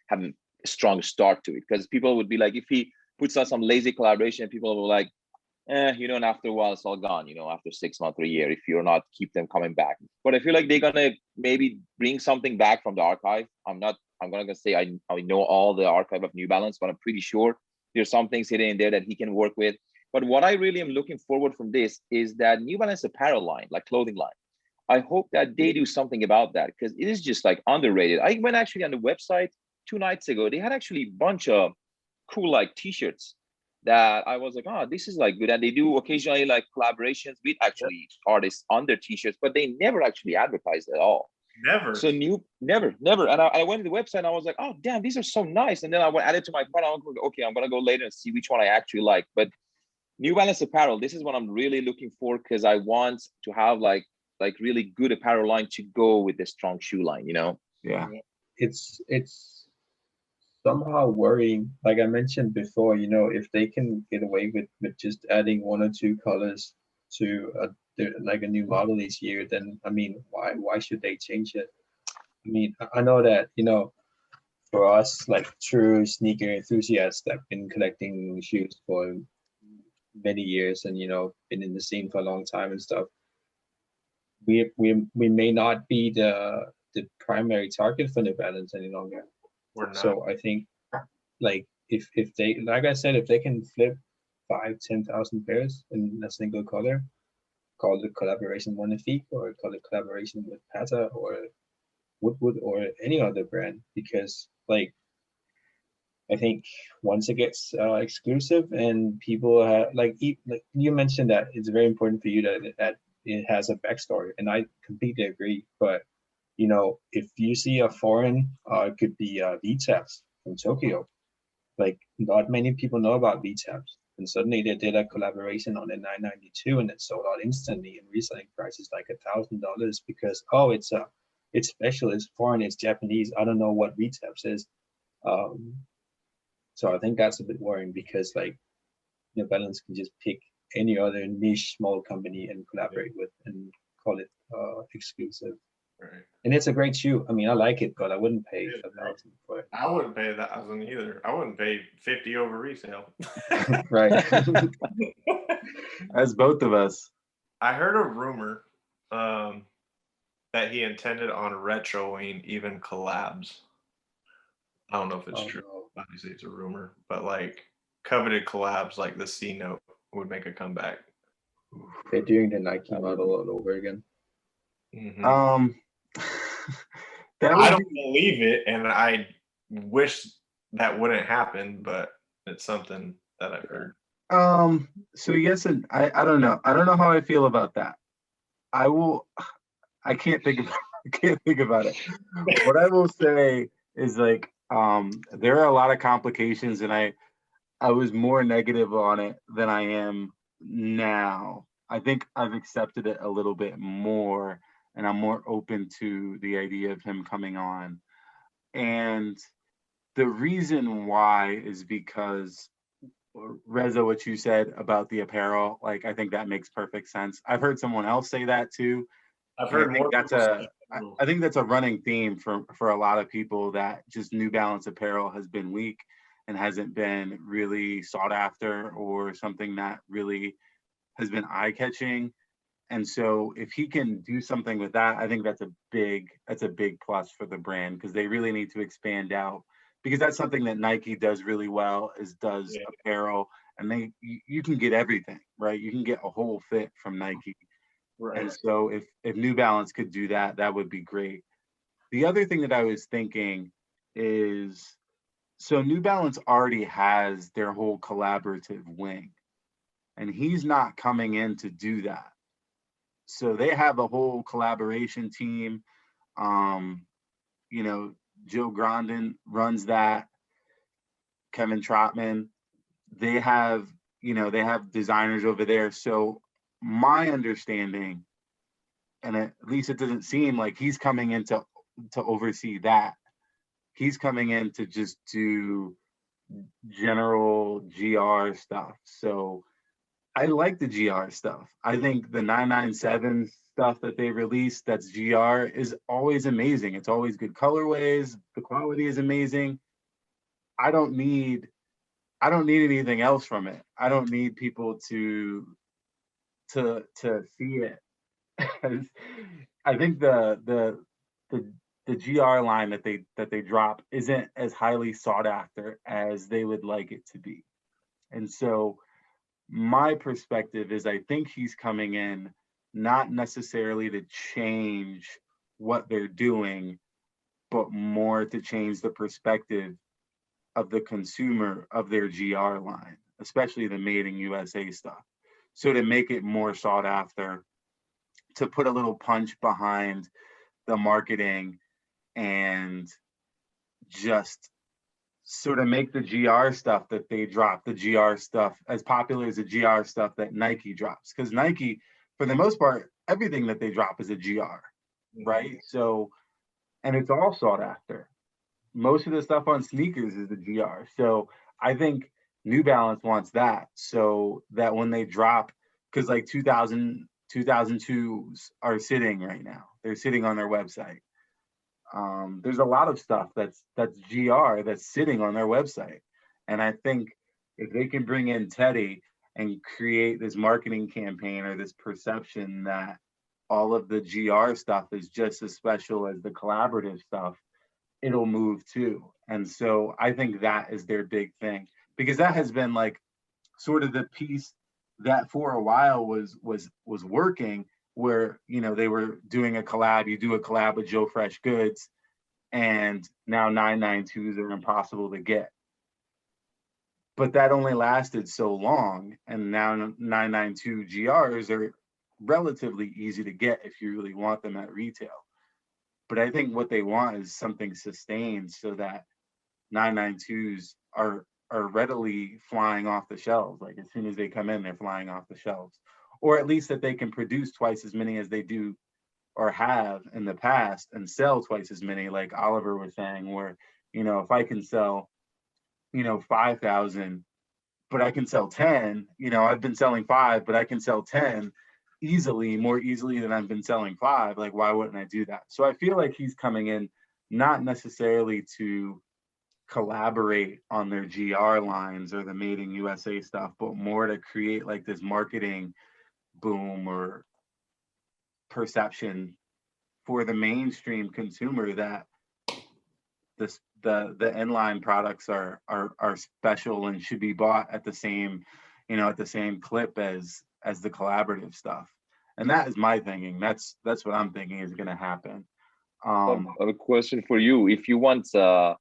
have a strong start to it. Because people would be like, if he puts out some lazy collaboration, people will like, and after a while it's all gone, after 6 months or a year, if you're not keep them coming back. But I feel like they're gonna maybe bring something back from the archive. I'm gonna say I know all the archive of New Balance, but I'm pretty sure there's some things hidden in there that he can work with. But what I really am looking forward from this is that New Balance apparel line, like clothing line, I hope that they do something about that, because it is just like underrated. I went actually on the website 2 nights ago. They had actually a bunch of cool like t-shirts that I was like, oh, this is like good. And they do occasionally like collaborations with actually artists on their t-shirts, but they never actually advertised at all. Never. So never. And I went to the website and I was like, oh damn, these are so nice. And then I went added to my cart. I was like, okay, I'm gonna go later and see which one I actually like. But New Balance apparel, this is what I'm really looking for, because I want to have like really good apparel line to go with the strong shoe line, you know? Yeah. It's somehow worrying. Like I mentioned before, you know, if they can get away with just adding 1 or 2 colors to like a new model each year, then I mean, why should they change it? I mean, I know that, you know, for us like true sneaker enthusiasts that have been collecting shoes for many years and, you know, been in the scene for a long time and stuff, we may not be the primary target for New Balance any longer. We're not. So I think, like, if they, like I said, if they can flip 5,000-10,000 pairs in a single color, call it collaboration Magnifique, or call it collaboration with Pata or Woodwood or any other brand, because like I think once it gets exclusive and people have like you mentioned that it's very important for you that it has a backstory, and I completely agree. But you know, if you see a foreign, it could be VTAPs from Tokyo. Like not many people know about VTAPs, and suddenly they did a collaboration on a 992, and it sold out instantly, and reselling price is like $1,000 because it's special, it's foreign, it's Japanese. I don't know what VTAPs is. So I think that's a bit worrying, because like New Balance can just pick any other niche small company and collaborate with and call it exclusive. Right. And it's a great shoe. I mean, I like it, but I wouldn't pay $1,000 for it. I wouldn't pay $1,000 either. I wouldn't pay 50 over resale. Right. As both of us. I heard a rumor that he intended on retroing even collabs. I don't know if it's true. No. Obviously, it's a rumor, but like coveted collabs like the C Note would make a comeback. They're doing the Nike model all over again. Mm-hmm. I don't believe it, and I wish that wouldn't happen, but it's something that I've heard. So yes, and I don't know. I don't know how I feel about that. I can't think about it. What I will say is like there are a lot of complications, and I was more negative on it than I am now. I think I've accepted it a little bit more, and I'm more open to the idea of him coming on. And the reason why is because, Reza, what you said about the apparel, like I think that makes perfect sense. I've heard someone else say that too. I've heard more. I think that's a running theme for a lot of people, that just New Balance apparel has been weak and hasn't been really sought after, or something that really has been eye-catching. And so if he can do something with that, I think that's a big plus for the brand, because they really need to expand out, because that's something that Nike does really well, does apparel, and you can get everything, right? You can get a whole fit from Nike. Right. And so if New Balance could do that, that would be great. The other thing that I was thinking is, so New Balance already has their whole collaborative wing, and he's not coming in to do that. So they have a whole collaboration team. You know, Joe Grandin runs that, Kevin Trotman. They have designers over there. So my understanding, and at least it doesn't seem like he's coming in to oversee that. He's coming in to just do general GR stuff. So I like the GR stuff. I think the 997 stuff that they released, that's GR, is always amazing. It's always good colorways. The quality is amazing. I don't need anything else from it. I don't need people to see it. I think the GR line that they drop isn't as highly sought after as they would like it to be. And so my perspective is, I think he's coming in not necessarily to change what they're doing, but more to change the perspective of the consumer of their GR line, especially the made in USA stuff. So to make it more sought after, to put a little punch behind the marketing, and just sort of make the GR stuff that they drop, the GR stuff, as popular as the GR stuff that Nike drops. Because Nike, for the most part, everything that they drop is a GR, right? So, and it's all sought after. Most of the stuff on sneakers is the GR. So I think New Balance wants that, so that when they drop, because like 2002s are sitting right now. They're sitting on their website. There's a lot of stuff that's GR that's sitting on their website. And I think if they can bring in Teddy and create this marketing campaign or this perception that all of the GR stuff is just as special as the collaborative stuff, it'll move too. And so I think that is their big thing, because that has been like sort of the piece that for a while was working, where, you know, they were doing a collab, you do a collab with Joe Fresh Goods, and now 992s are impossible to get. But that only lasted so long, and now 992 GRs are relatively easy to get if you really want them at retail. But I think what they want is something sustained, so that 992s are readily flying off the shelves. Like as soon as they come in, they're flying off the shelves. Or at least that they can produce twice as many as they do or have in the past, and sell twice as many, like Oliver was saying, where, you know, if I can sell, you know, 5,000, but I can sell 10, you know, I've been selling 5, but I can sell 10 easily, more easily than I've been selling 5. Like, why wouldn't I do that? So I feel like he's coming in not necessarily to collaborate on their GR lines or the made in USA stuff, but more to create like this marketing boom or perception for the mainstream consumer that the inline products are special and should be bought at the same, you know, at the same clip as the collaborative stuff. And that is my thinking. That's what I'm thinking is going to happen. I have a question for you. If you want to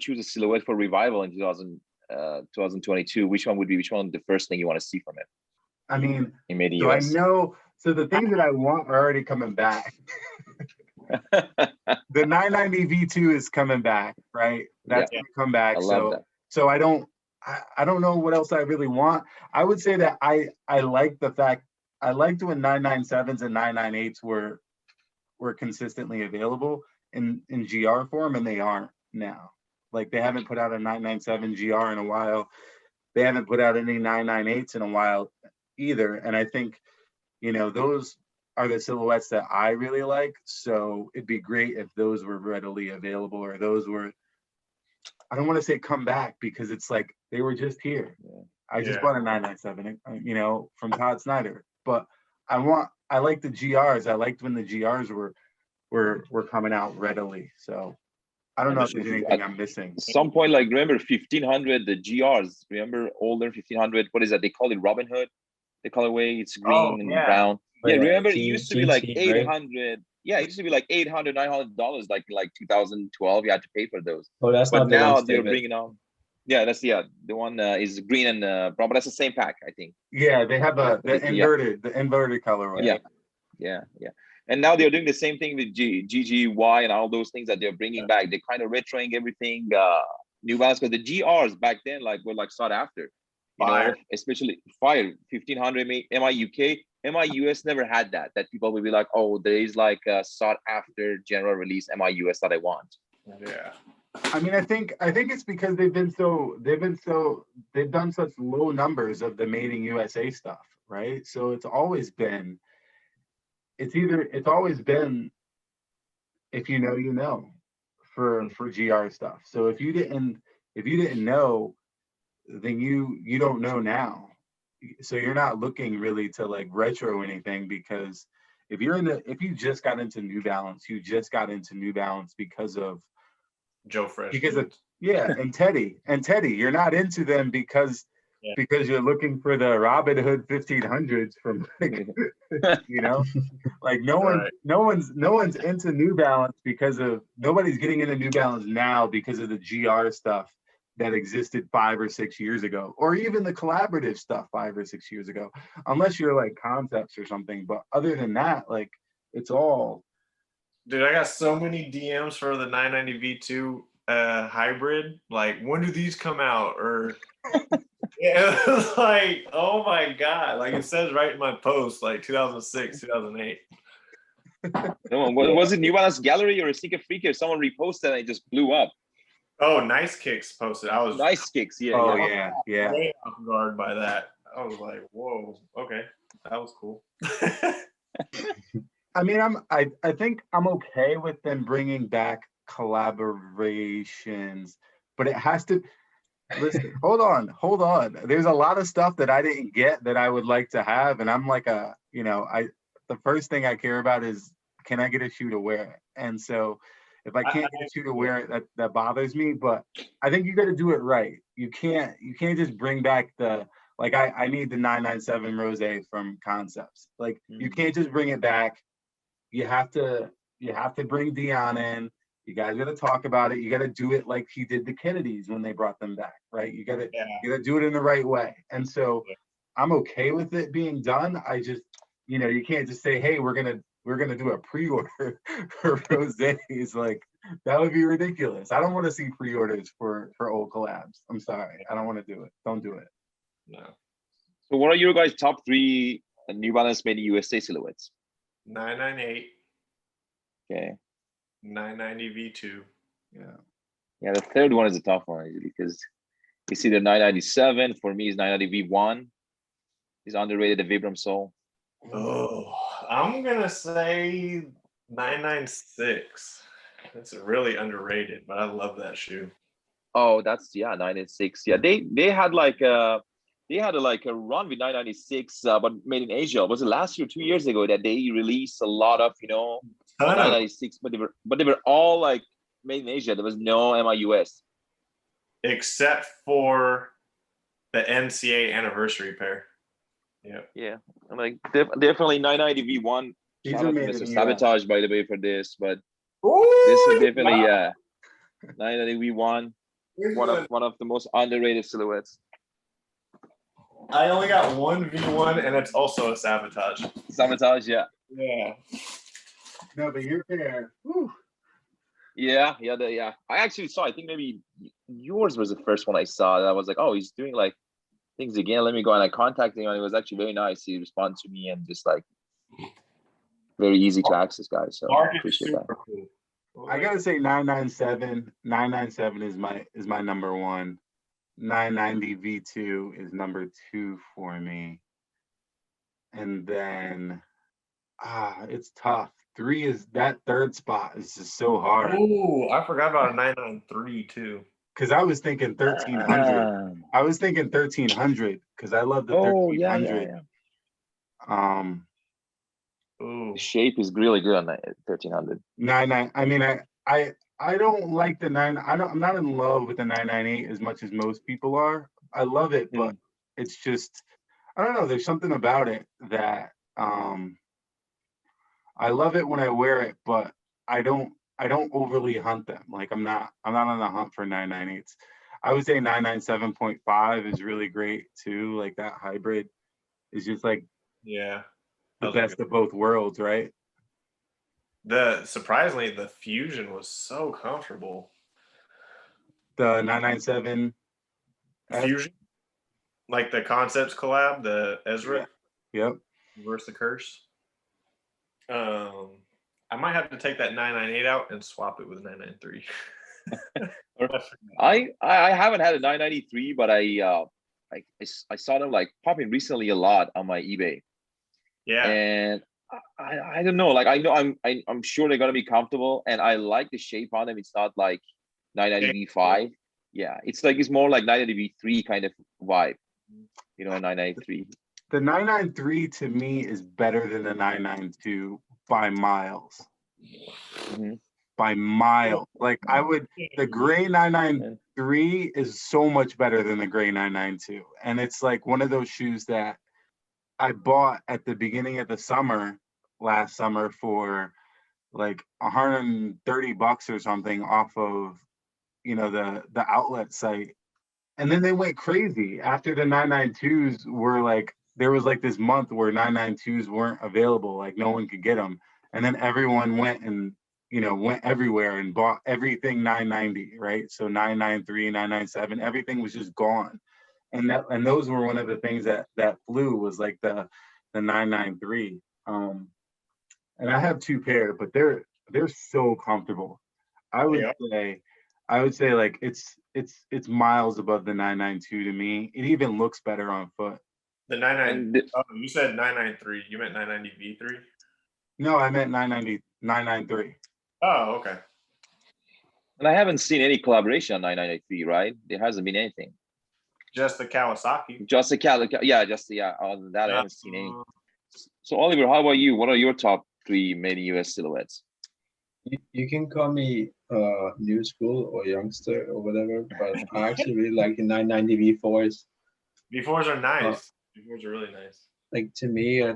choose a silhouette for Revival in 2022, which one would be the first thing you want to see from it? I mean, so I know, so the things that I want are already coming back. The 990 V2 is coming back, right? That's gonna come back. I love that. So I don't know what else I really want. I would say that I like the fact, I liked when 997s and 998s were consistently available in GR form, and they aren't now. Like they haven't put out a 997 GR in a while. They haven't put out any 998s in a while either. And I think, you know, those are the silhouettes that I really like. So it'd be great if those were readily available, or those were, I don't want to say come back, because it's like they were just here. I just bought a 997, you know, from Todd Snyder. But I like the GRs. I liked when the GRs were coming out readily. So I don't know if there's anything I'm missing. At some point, like remember 1500, the GRs, remember older 1500, what is that? They call it Robin Hood, the colorway, it's green and brown. Yeah, remember it used to be like 800. Right? Yeah, it used to be like $800, $900, like 2012. You had to pay for those. Oh, that's but not now the they're bringing out. Yeah, that's the one is green and brown, but that's the same pack, I think. Yeah, they have the inverted colorway. Yeah. And now they're doing the same thing with GGY and all those things that they're bringing back. They're kind of retroing everything. New Balance, because the GRs back then were sought after. You know, especially Fire 1500 MI UK. MI-US never had that people will be like, oh, there is like a sought after general release MI-US that I want. Yeah. I mean, I think it's because they've done such low numbers of the made in USA stuff, right? So it's always been if you know, you know, for GR stuff. So if you didn't know, then you don't know now. So you're not looking really to like retro anything, because if you just got into New Balance, you just got into New Balance because of Joe Fresh. And Teddy, you're not into them because because you're looking for the Robin Hood 1500s from, like, you know, like no one's into New Balance nobody's getting into New Balance now because of the GR stuff that existed 5 or 6 years ago, or even the collaborative stuff 5 or 6 years ago, unless you're like Concepts or something. But other than that, like, it's all. Dude, I got so many DMs for the 990 V2 hybrid. Like, when do these come out? Or yeah, it was like, oh my god! Like, it says right in my post, like 2006, 2008. No, was it New Balance Gallery or a Sneaker Freak? Or someone reposted and it just blew up. Oh, Nice Kicks posted. I was Nice Kicks, yeah. Oh yeah. Way off guard by that. I was like, whoa, okay, that was cool. I mean, I think I'm okay with them bringing back collaborations, but it has to. Listen, hold on. There's a lot of stuff that I didn't get that I would like to have, and I'm like the first thing I care about is, can I get a shoe to wear? And so if I can't get a shoe to wear it, that bothers me. But I think you got to do it right. You can't just bring back I need the 997 Rose from Concepts. Like, you can't just bring it back. You have to bring Dion in. You guys got to talk about it. You got to do it like he did the Kennedys when they brought them back, right? You got to do it in the right way. And so I'm okay with it being done. I just, you can't just say, hey, we're gonna do a pre-order for Rosés. Like, that would be ridiculous. I don't want to see pre-orders for old collabs. I'm sorry. I don't want to do it. Don't do it. No. So what are your guys' top 3 New Balance made in USA silhouettes? 998. Okay. 990 V2. Yeah, the third one is a tough one because it's either 997. For me, it's 990 V1. It's underrated, the Vibram sole. Oh, I'm gonna say 996. It's really underrated, but I love that shoe. Oh, that's 996. Yeah, they had like a run with 996, but made in Asia. Was it last year, 2 years ago, that they released a lot of 996, but they were all like made in Asia. There was no MIUS, except for the NCA anniversary pair. Yeah. I'm like definitely 990 V1. These Shout are out to made Mr. in Sabotage, by the way, for this, but Ooh, this is definitely 990 V1. One of the most underrated silhouettes. I only got one V1, and it's also a Sabotage. Sabotage, yeah. Yeah. No, but your pair. Whew. Yeah. I actually saw. I think maybe yours was the first one I saw. That I was like, oh, he's doing like things again. Let me go, and I contacted him, and it was actually very nice. He responded to me and just like very easy to access, guys. So I appreciate that. Cool. I gotta say 997. 997 is my number one. 990 V2 is number 2 for me. And then it's tough. 3 is that third spot is just so hard. Oh, I forgot about a 993 too. Because I was thinking 1300. I was thinking 1300 because I love the 1300. Yeah. The shape is really good on that 1300. I mean, I don't like the 9. I'm not in love with the 998 as much as most people are. I love it, but it's just, I don't know. There's something about it that I love it when I wear it, but I don't overly hunt them. Like, I'm not on the hunt for 998s. I would say 997.5 is really great too. Like, that hybrid is just like the best of both worlds, right? Surprisingly, the Fusion was so comfortable. The 997 Fusion, like the Concepts collab, the Ezra. Yep. Reverse the Curse. I might have to take that 998 out and swap it with a 993. I haven't had a 993, but I saw them like popping recently a lot on my eBay. Yeah. And I don't know. Like, I know I'm sure they're gonna be comfortable, and I like the shape on them. It's not like 990 V5. Yeah, it's more like 990 V3 kind of vibe. 993. The 993 to me is better than the 992 by miles. Mm-hmm. by mile. Like the gray 993 is so much better than the gray 992. And it's like one of those shoes that I bought at the beginning of the summer, last summer, for like $130 or something off of, the outlet site. And then they went crazy after the 992s were like, there was like this month where 992s weren't available, like no one could get them. And then everyone went and, went everywhere and bought everything 990, right? So 993, 997, everything was just gone. And those were one of the things that flew, was like the 993. And I have 2 pair, but they're so comfortable. I would say like it's miles above the 992 to me. It even looks better on foot. The 990. Oh, you said 993. You meant 990 V3? No, I meant 993. Oh, okay. And I haven't seen any collaboration on 993, right? There hasn't been anything. Just the Kawasaki. Just the other than that, I haven't seen any. So Oliver, how about you? What are your top 3 made in US silhouettes? You can call me new school or youngster or whatever, but I actually really like the 990 V4s. V4s are nice. V4s are really nice. Like, to me, I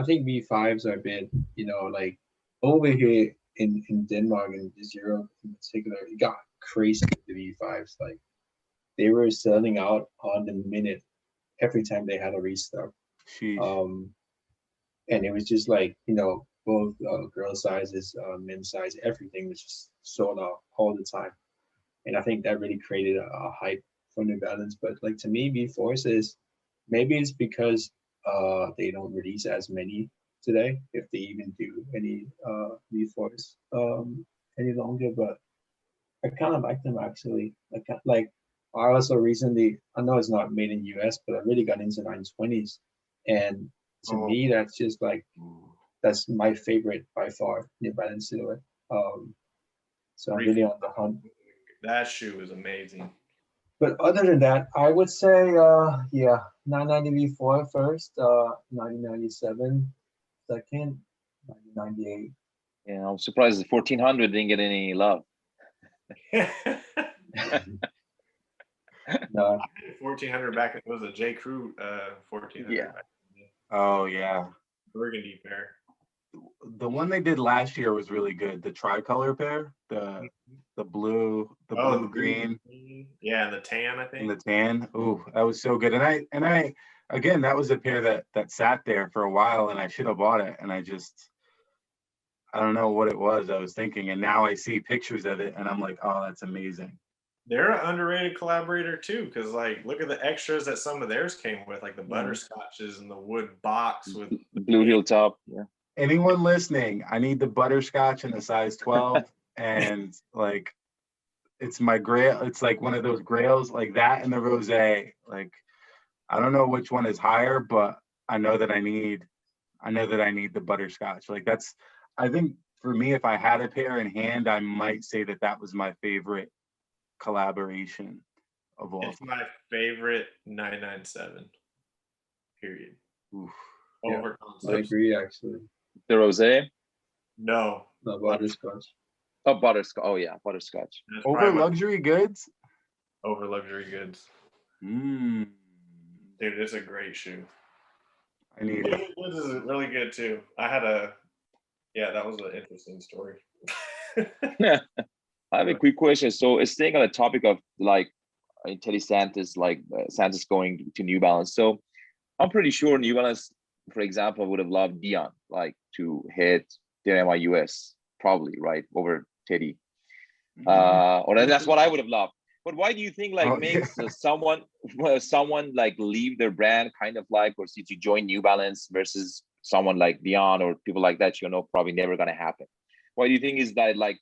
think V5s are a bit, like over here in Denmark and Europe in particular, it got crazy with the V5s. Like, they were selling out on the minute every time they had a restock. And it was just like, both girl sizes, men's size, everything was just sold out all the time. And I think that really created a hype for New Balance. But like, to me, V4s is, maybe it's because they don't release as many today, if they even do any V4s any longer. But I kind of like them, actually. I also recently, I know it's not made in US, but I really got into 920s. And to me, that's just like, that's my favorite by far, New Balance silhouette. So I'm really on the hunt. That shoe is amazing. But other than that, I would say, 990 V4 first, 1997 second, 1998. Yeah, I'm surprised the 1400 didn't get any love. No. 1400 back, it was a J. Crew 1400. Yeah. Oh yeah. Burgundy pair. The one they did last year was really good. The tricolor pair, the blue, blue green. Yeah, and the tan, I think. And the tan. Ooh, that was so good. And I again, that was a pair that sat there for a while, and I should have bought it. And I don't know what it was I was thinking. And now I see pictures of it and I'm like, oh, that's amazing. They're an underrated collaborator too, because like, look at the extras that some of theirs came with, like the butterscotches and the wood box with the blue heel top. Yeah. Anyone listening, I need the butterscotch in a size 12, and like, it's my grail. It's like one of those grails, like that and the rosé. Like, I don't know which one is higher, but I know that I need the butterscotch. Like, that's, I think for me, if I had a pair in hand, I might say that was my favorite collaboration of all. It's my favorite 997. Period. Oof. Over I agree, actually. The rosé? No. The butterscotch. Oh, butterscotch. Oh yeah, butterscotch. That's over luxury goods? Over luxury goods. Dude, it's a great shoe. I need it. This is really good too. That was an interesting story. Yeah. I have a quick question. So staying on the topic of like Teddy Santis, Santis going to New Balance. So I'm pretty sure New Balance, for example, would have loved Dion, like to hit their MIUS, probably, right, over Teddy. Or that's what I would have loved. But why do you think makes someone like leave their brand kind of like, or to join New Balance versus someone like Dion or people like that, probably never gonna happen? Why do you think is that like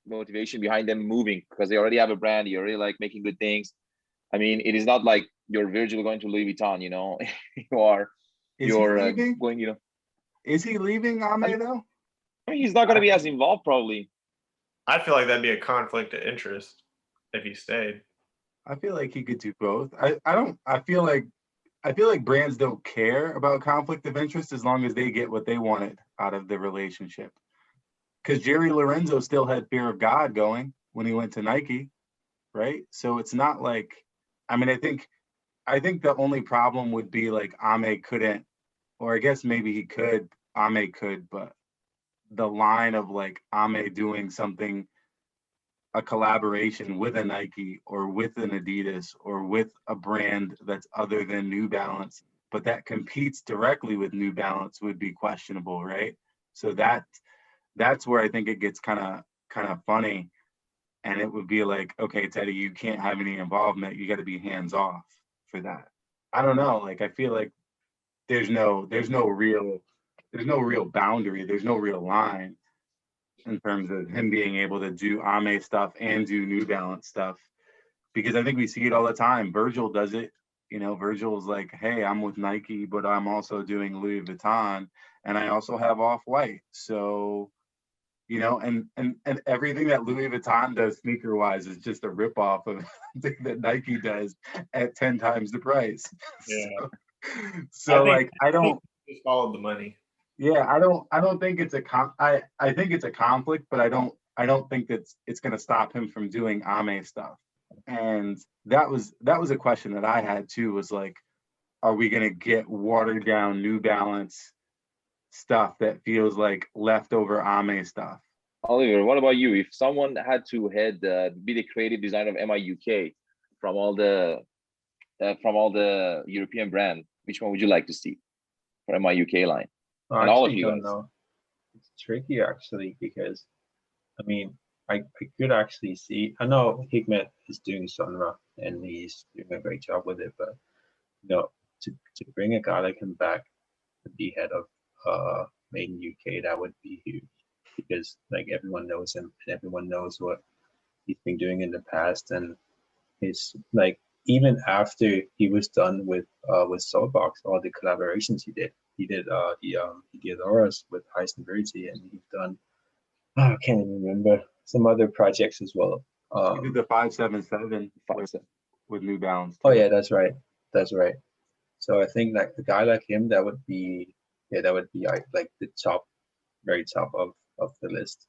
motivation behind them moving? Because they already have a brand, you're already like making good things. I mean, it is not like you're Virgil going to Louis Vuitton, you're going, Is he leaving Ame though? I mean, he's not going to be as involved probably. I feel like that'd be a conflict of interest if he stayed. I feel like he could do both. I feel like brands don't care about conflict of interest as long as they get what they wanted out of the relationship. because Jerry Lorenzo still had Fear of God going when he went to Nike, right? So it's not like, I mean, I think the only problem would be like Ame couldn't, or I guess maybe he could, Ame could, but the line of like Ame doing something, a collaboration with a Nike or with an Adidas or with a brand that's other than New Balance, but that competes directly with New Balance would be questionable, right? So that's where I think it gets kind of funny. And it would be like, okay, Teddy, you can't have any involvement. You got to be hands off for that. I don't know. Like, I feel like there's no real boundary. There's no real line in terms of him being able to do Ame stuff and do New Balance stuff. Because I think we see it all the time. Virgil does it. You know, Virgil's like, hey, I'm with Nike, but I'm also doing Louis Vuitton and I also have Off-White. So, you know, and everything that Louis Vuitton does sneaker wise is just a ripoff of something that Nike does at 10 times the price. Yeah. So like, I don't just follow the money. Yeah, I don't think it's I think it's a conflict, but I don't think it's going to stop him from doing Ame stuff. And that was a question that I had too, was like, are we going to get watered down New Balance stuff that feels like leftover Ame stuff? Oliver, what about you? If someone had to be the creative designer of MIUK from all the European brand, which one would you like to see for MIUK line? I all of actually you don't guys. know. It's tricky actually, because I mean, I could actually see, I know Hikmet is doing Sonra and he's doing a great job with it, but you know, to bring a guy like him back to be head of Made in UK, that would be huge, because like everyone knows him and everyone knows what he's been doing in the past, and his like, even after he was done with Soulbox, all the collaborations he did Auras with Heist and Rarity, and he's done, I can't even remember, some other projects as well. He did the 577 with New Balance too. Oh yeah, that's right. So I think like a guy like him, that would be like the top, very top of the list.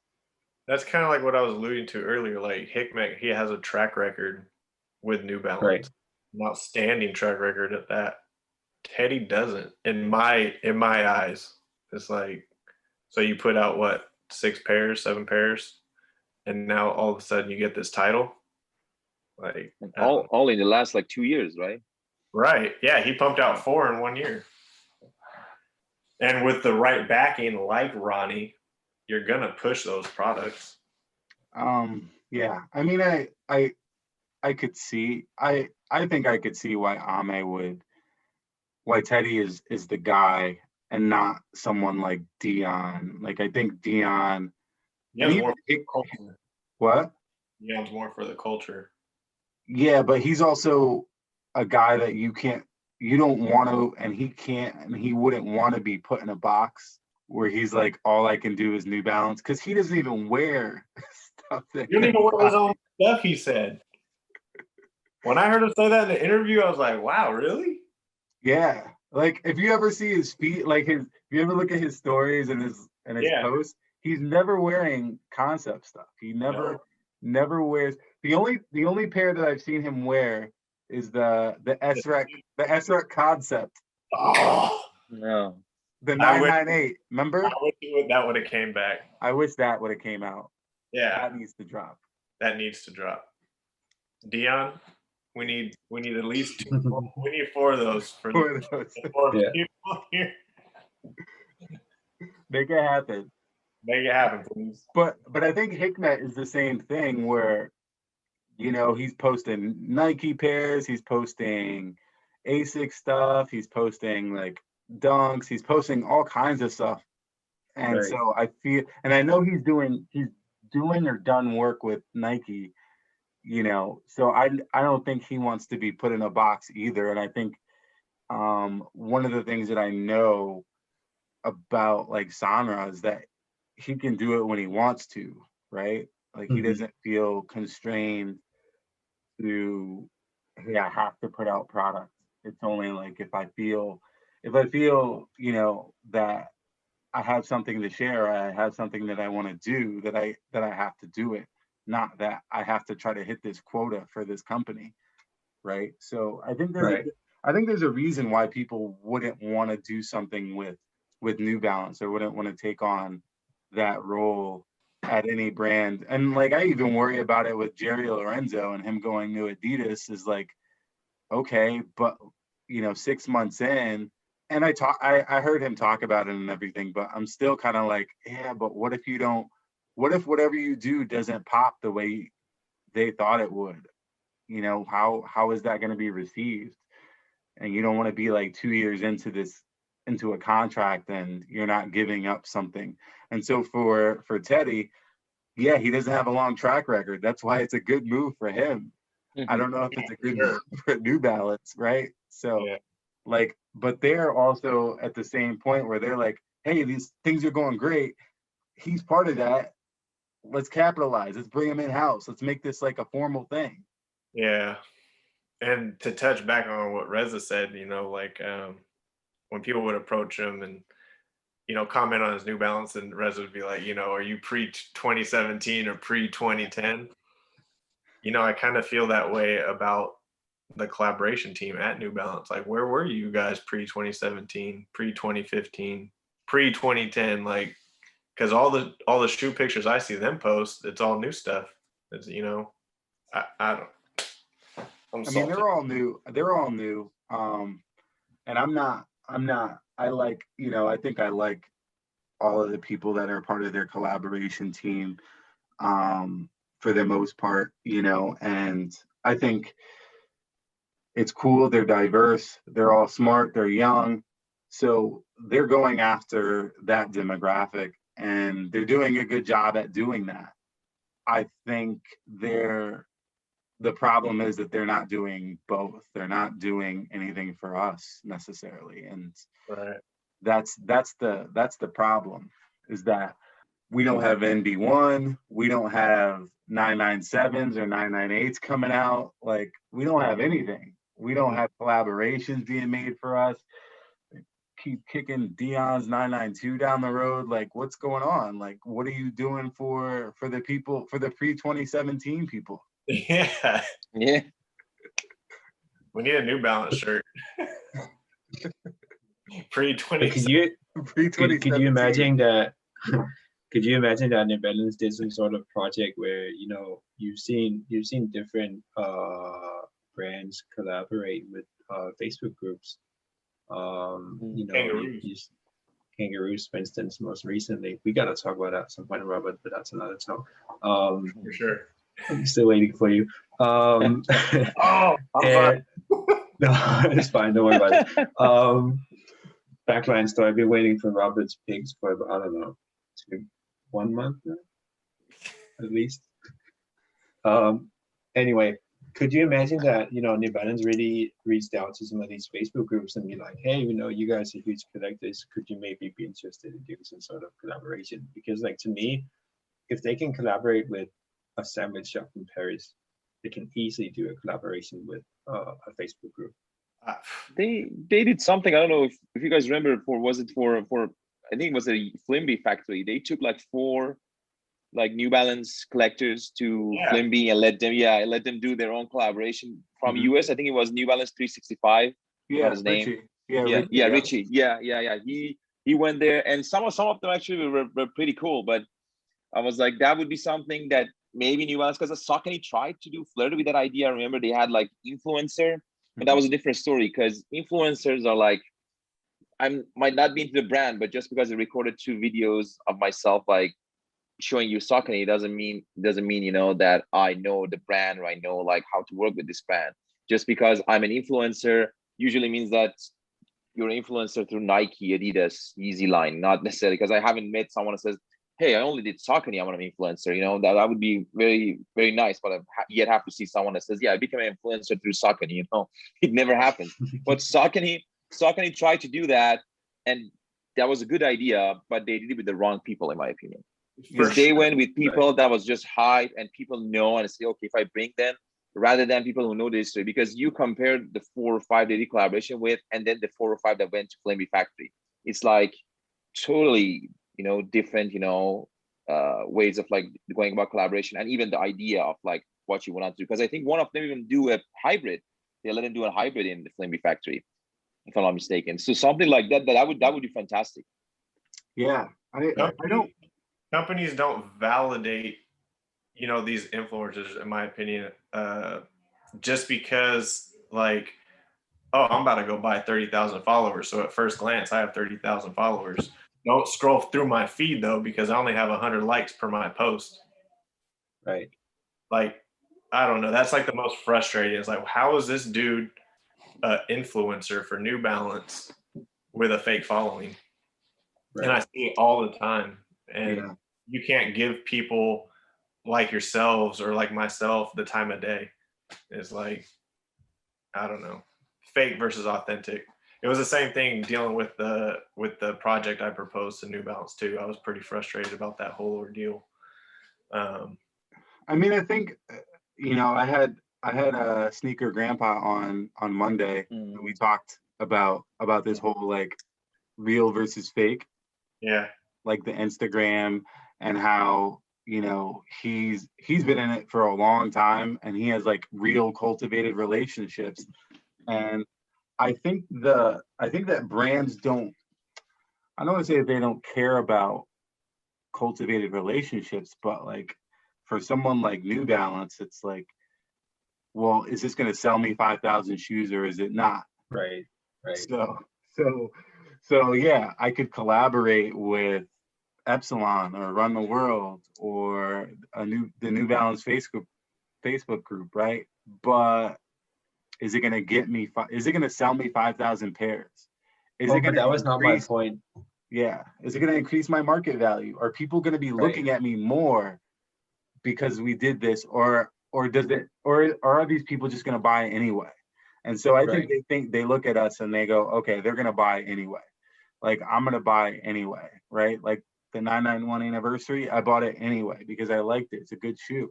That's kind of like what I was alluding to earlier. Like Hikmet, he has a track record with New Balance, Right. an outstanding track record at that. Teddy doesn't, in my eyes. It's like, so you put out what, 6 pairs, 7 pairs, and now all of a sudden you get this title. Like all in the last like 2 years, right? Right. Yeah, he pumped out 4 in 1 year. And with the right backing, like Ronnie, you're gonna push those products. Yeah. I mean, I could see. I think I could see why why Teddy is the guy and not someone like Dion. Like, I think Dion. Dion's more for the culture. What? Dion's more for the culture. Yeah, but he's also a guy that you don't want to, and he wouldn't want to be put in a box where he's like, all I can do is New Balance, because he doesn't even wear stuff that. You don't even wear his own stuff, he said. When I heard him say that in the interview, I was like, wow, really? Yeah. Like, if you ever see his feet, like if you ever look at his stories and his posts, he's never wearing concept stuff. He never wears. The only pair that I've seen him wear is the SREC concept. Oh no. The 998. Remember? I wish that would have came back. I wish that would have came out. Yeah. That needs to drop. That needs to drop. Dion, we need at least 2 more. We need 4 of those for the 4 people here. Make it happen. Make it happen, please. But I think Hikmet is the same thing, where, you know, he's posting Nike pairs, he's posting ASIC stuff, he's posting like dunks, he's posting all kinds of stuff. And so I feel, and I know he's doing or done work with Nike, you know, so I don't think he wants to be put in a box either. And I think one of the things that I know about like Sonra is that he can do it when he wants to, right? Like, he doesn't feel constrained to, hey, I have to put out products. It's only like if I feel, you know, that I have something to share, I have something that I want to do, that I have to do it, not that I have to try to hit this quota for this company, right? So I think there's a reason why people wouldn't want to do something with New Balance, or wouldn't want to take on that role at any brand. And like, I even worry about it with Jerry Lorenzo and him going to Adidas, is like, okay, but 6 months in, and I heard him talk about it and everything, but I'm still kind of like, yeah, but what if whatever you do doesn't pop the way they thought it would? How is that going to be received? And you don't want to be like 2 years into a contract and you're not giving up something. And so for Teddy, yeah, he doesn't have a long track record. That's why it's a good move for him. I don't know if it's a good move for New Balance, right? So like, but they're also at the same point where they're like, hey, these things are going great. He's part of that. Let's capitalize. Let's bring him in house. Let's make this like a formal thing. Yeah. And to touch back on what Reza said, like when people would approach him and, comment on his New Balance, and Reza would be like, are you pre-2017 or pre-2010? I kind of feel that way about the collaboration team at New Balance. Like, where were you guys pre-2017, pre-2015, pre-2010? Like, because all the shoe pictures I see them post, it's all new stuff. It's, I don't. I mean, they're all new. And I'm not, I like, I think I like all of the people that are part of their collaboration team, for the most part, and I think it's cool. They're diverse. They're all smart. They're young. So they're going after that demographic, and they're doing a good job at doing that. I think the problem is that they're not doing both. They're not doing anything for us necessarily. And that's the problem, is that we don't have NB1, we don't have 997s or 998s coming out. Like, we don't have anything. We don't have collaborations being made for us. Keep kicking Dion's 992 down the road. Like, what's going on? Like, what are you doing for the people, for the pre-2017 people? Yeah. We need a New Balance shirt. Pre-20. Could you imagine that? Could you imagine that New Balance did some sort of project where you've seen different brands collaborate with Facebook groups? Kangaroos, for instance, most recently. We gotta talk about that at some point, Robert, but that's another talk. For sure. I'm still waiting for you. I'm sorry. No, it's fine. Don't worry about it. Backline story. I've been waiting for Robert's pigs for, I don't know, 1 month now, at least. Anyway, could you imagine that, New Balance really reached out to some of these Facebook groups and be like, hey, you guys are huge collectors. Could you maybe be interested in doing some sort of collaboration? Because, like, to me, if they can collaborate with a sandwich shop in Paris, they can easily do a collaboration with a Facebook group. They did something. I don't know if you guys remember. I think it was a Flimby factory. They took like 4 like New Balance collectors to Flimby and let them do their own collaboration from US. I think it was New Balance 365. Yeah, his name. Richie. Richie. He went there, and some of them actually were pretty cool. But I was like, that would be something that maybe New Balance, because Saucony tried to flirt with that idea. I remember they had like influencer, but that was a different story, because influencers are like, I might not be into the brand, but just because I recorded 2 videos of myself like showing you Saucony doesn't mean that I know the brand, or I know like how to work with this brand. Just because I'm an influencer usually means that you're an influencer through Nike, Adidas, Yeezy line, not necessarily, because I haven't met someone who says, hey, I only did Saucony, I'm an influencer. That would be very, very nice, but I yet have to see someone that says, yeah, I became an influencer through Saucony. It never happened. But Saucony tried to do that, and that was a good idea, but they did it with the wrong people, in my opinion. Because they went with people that was just hype, and people know, and say, okay, if I bring them, rather than people who know the history, because you compare the 4 or 5 they did collaboration with, and then the 4 or 5 that went to Flamey Factory. It's like totally, different, ways of like going about collaboration, and even the idea of like what you want to do. Because I think one of them even do a hybrid. They let them do a hybrid in the Flimby factory, if I'm not mistaken. So something like that, that would be fantastic. Yeah, I don't. Companies don't validate, these influencers, in my opinion, just because like, oh, I'm about to go buy 30,000 followers. So at first glance, I have 30,000 followers. Don't scroll through my feed though, because I only have 100 likes per my post. Right. Like, I don't know. That's like the most frustrating. It's like, how is this dude an influencer for New Balance with a fake following? Right. And I see it all the time. And Yeah. you can't give people like yourselves or like myself the time of day. It's like, I don't know, fake versus authentic. It was the same thing dealing with the project I proposed to New Balance too. I was pretty frustrated about that whole ordeal. I mean, I think, I had a sneaker grandpa on Monday, and we talked about this whole like real versus fake. Yeah. Like the Instagram, and how, he's been in it for a long time, and he has like real cultivated relationships. And I think that brands don't, I don't want to say that they don't care about cultivated relationships, but like for someone like New Balance, it's like, well, is this going to sell me 5,000 shoes or is it not? Right. So yeah, I could collaborate with Epsilon or Run the World or the New Balance Facebook group, right? But is it going to get me? Is it going to sell me 5,000 pairs? Is it going to? That was not my point. Yeah. Is it going to increase my market value? Are people going to be looking at me more because we did this, or are these people just going to buy anyway? And so I think they look at us and they go, okay, they're going to buy anyway. Like, I'm going to buy anyway, right? Like the 991 anniversary, I bought it anyway because I liked it. It's a good shoe.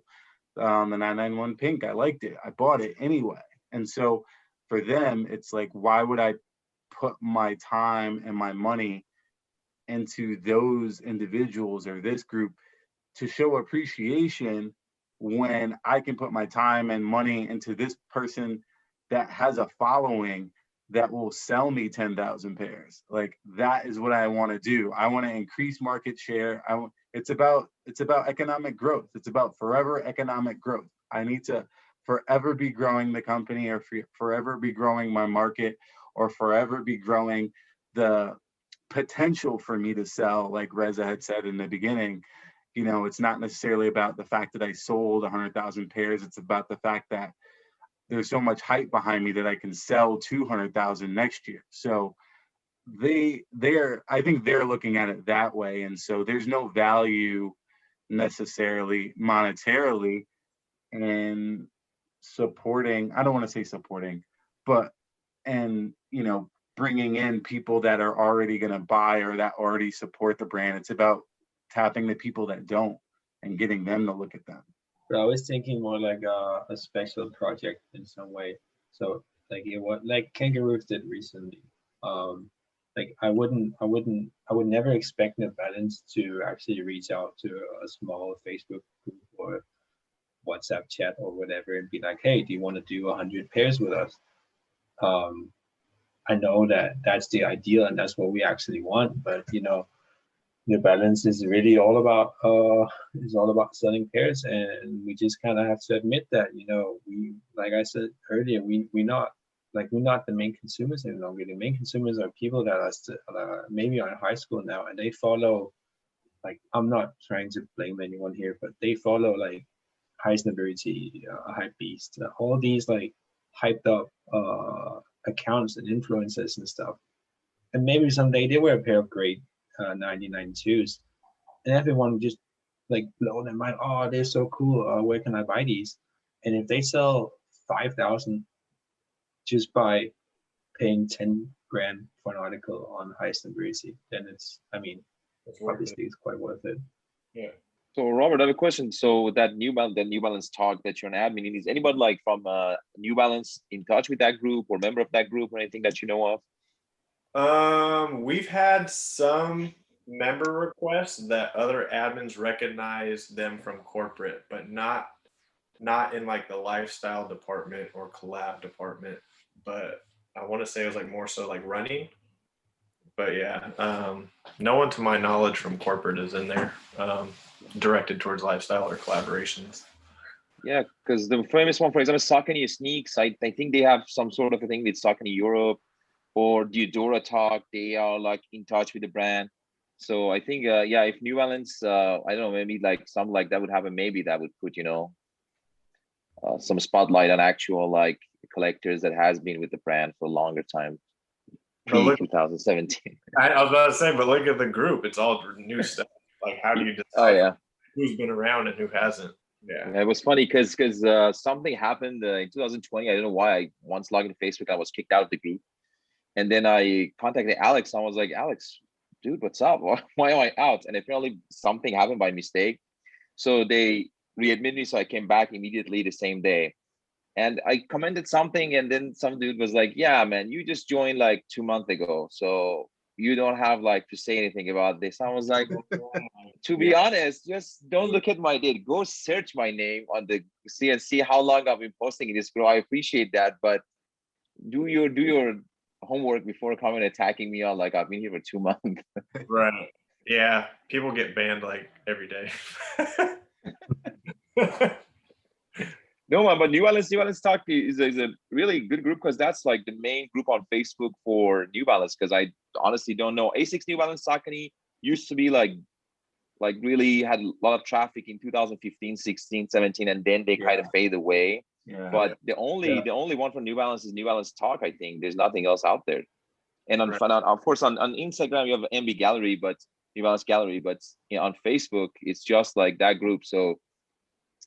The 991 pink, I liked it. I bought it anyway. And so for them, it's like, why would I put my time and my money into those individuals or this group to show appreciation when I can put my time and money into this person that has a following that will sell me 10,000 pairs? Like, that is what I want to do. I want to increase market share. It's about economic growth. It's about forever economic growth. I need to forever be growing the company, or forever be growing my market, or forever be growing the potential for me to sell. Like Reza had said in the beginning, it's not necessarily about the fact that I sold 100,000 pairs. It's about the fact that there's so much hype behind me that I can sell 200,000 next year. So I think they're looking at it that way. And so there's no value necessarily monetarily in supporting, I don't want to say supporting, but, and, bringing in people that are already going to buy or that already support the brand. It's about tapping the people that don't and getting them to look at them. But I was thinking more like a special project in some way. So like like Kangaroos did recently. Like I would never expect New Balance to actually reach out to a small Facebook group or WhatsApp chat or whatever and be like, hey, do you want to do 100 pairs with us? I know that that's the ideal and that's what we actually want, but New Balance is really all about selling pairs, and we just kind of have to admit that we, like I said earlier, we're not the main consumers any longer. The main consumers are people that are maybe on high school now, and they follow, like, I'm not trying to blame anyone here, but they follow like Rarity, Hypebeast, all these like hyped up accounts and influencers and stuff. And maybe someday they wear a pair of great 1992s, and everyone just like blow their mind. Oh, they're so cool. Where can I buy these? And if they sell 5,000 just by paying 10 grand for an article on Rarity, then it's obviously it's quite worth it. Yeah. So Robert, I have a question. So that New Balance talk that you're an admin in, is anybody like from New Balance in touch with that group or member of that group or anything that you know of? We've had some member requests that other admins recognize them from corporate, but not in like the lifestyle department or collab department. But I want to say it was like more so like running. But yeah, no one to my knowledge from corporate is in there directed towards lifestyle or collaborations. Yeah, because the famous one, for example, Saucony Sneaks, I think they have some sort of a thing with Saucony Europe or Diodora Talk. They are like in touch with the brand. So I think, yeah, if New Balance, I don't know, maybe like something like that would happen, maybe that would put, some spotlight on actual like collectors that has been with the brand for a longer time. Pre-2017. I was about to say, but look at the group. It's all new stuff. Like, how do you decide who's been around and who hasn't? Yeah, it was funny because something happened in 2020. I don't know why. I once logged into Facebook, I was kicked out of the group, and then I contacted Alex. And I was like, Alex, dude, what's up? Why am I out? And apparently something happened by mistake, so they readmitted me. So I came back immediately the same day, and I commented something, and then some dude was like, "Yeah, man, you just joined like 2 months ago, so you don't have like to say anything about this." I was like, to be honest, just don't look at my date. Go search my name on the see how long I've been posting in this group. I appreciate that, but do your homework before coming attacking me on like I've been here for 2 months. Right. Yeah, people get banned like every day. No, man, but New Balance Talk is a really good group because that's like the main group on Facebook for New Balance. Because I honestly don't know. Asics New Balance Saucony used to be like really had a lot of traffic in 2015, 16, 17, and then they kind of fade away. Yeah. But the only one from New Balance is New Balance Talk. I think there's nothing else out there. And on of course on Instagram you have MB Gallery, but New Balance Gallery, but on Facebook it's just like that group. So.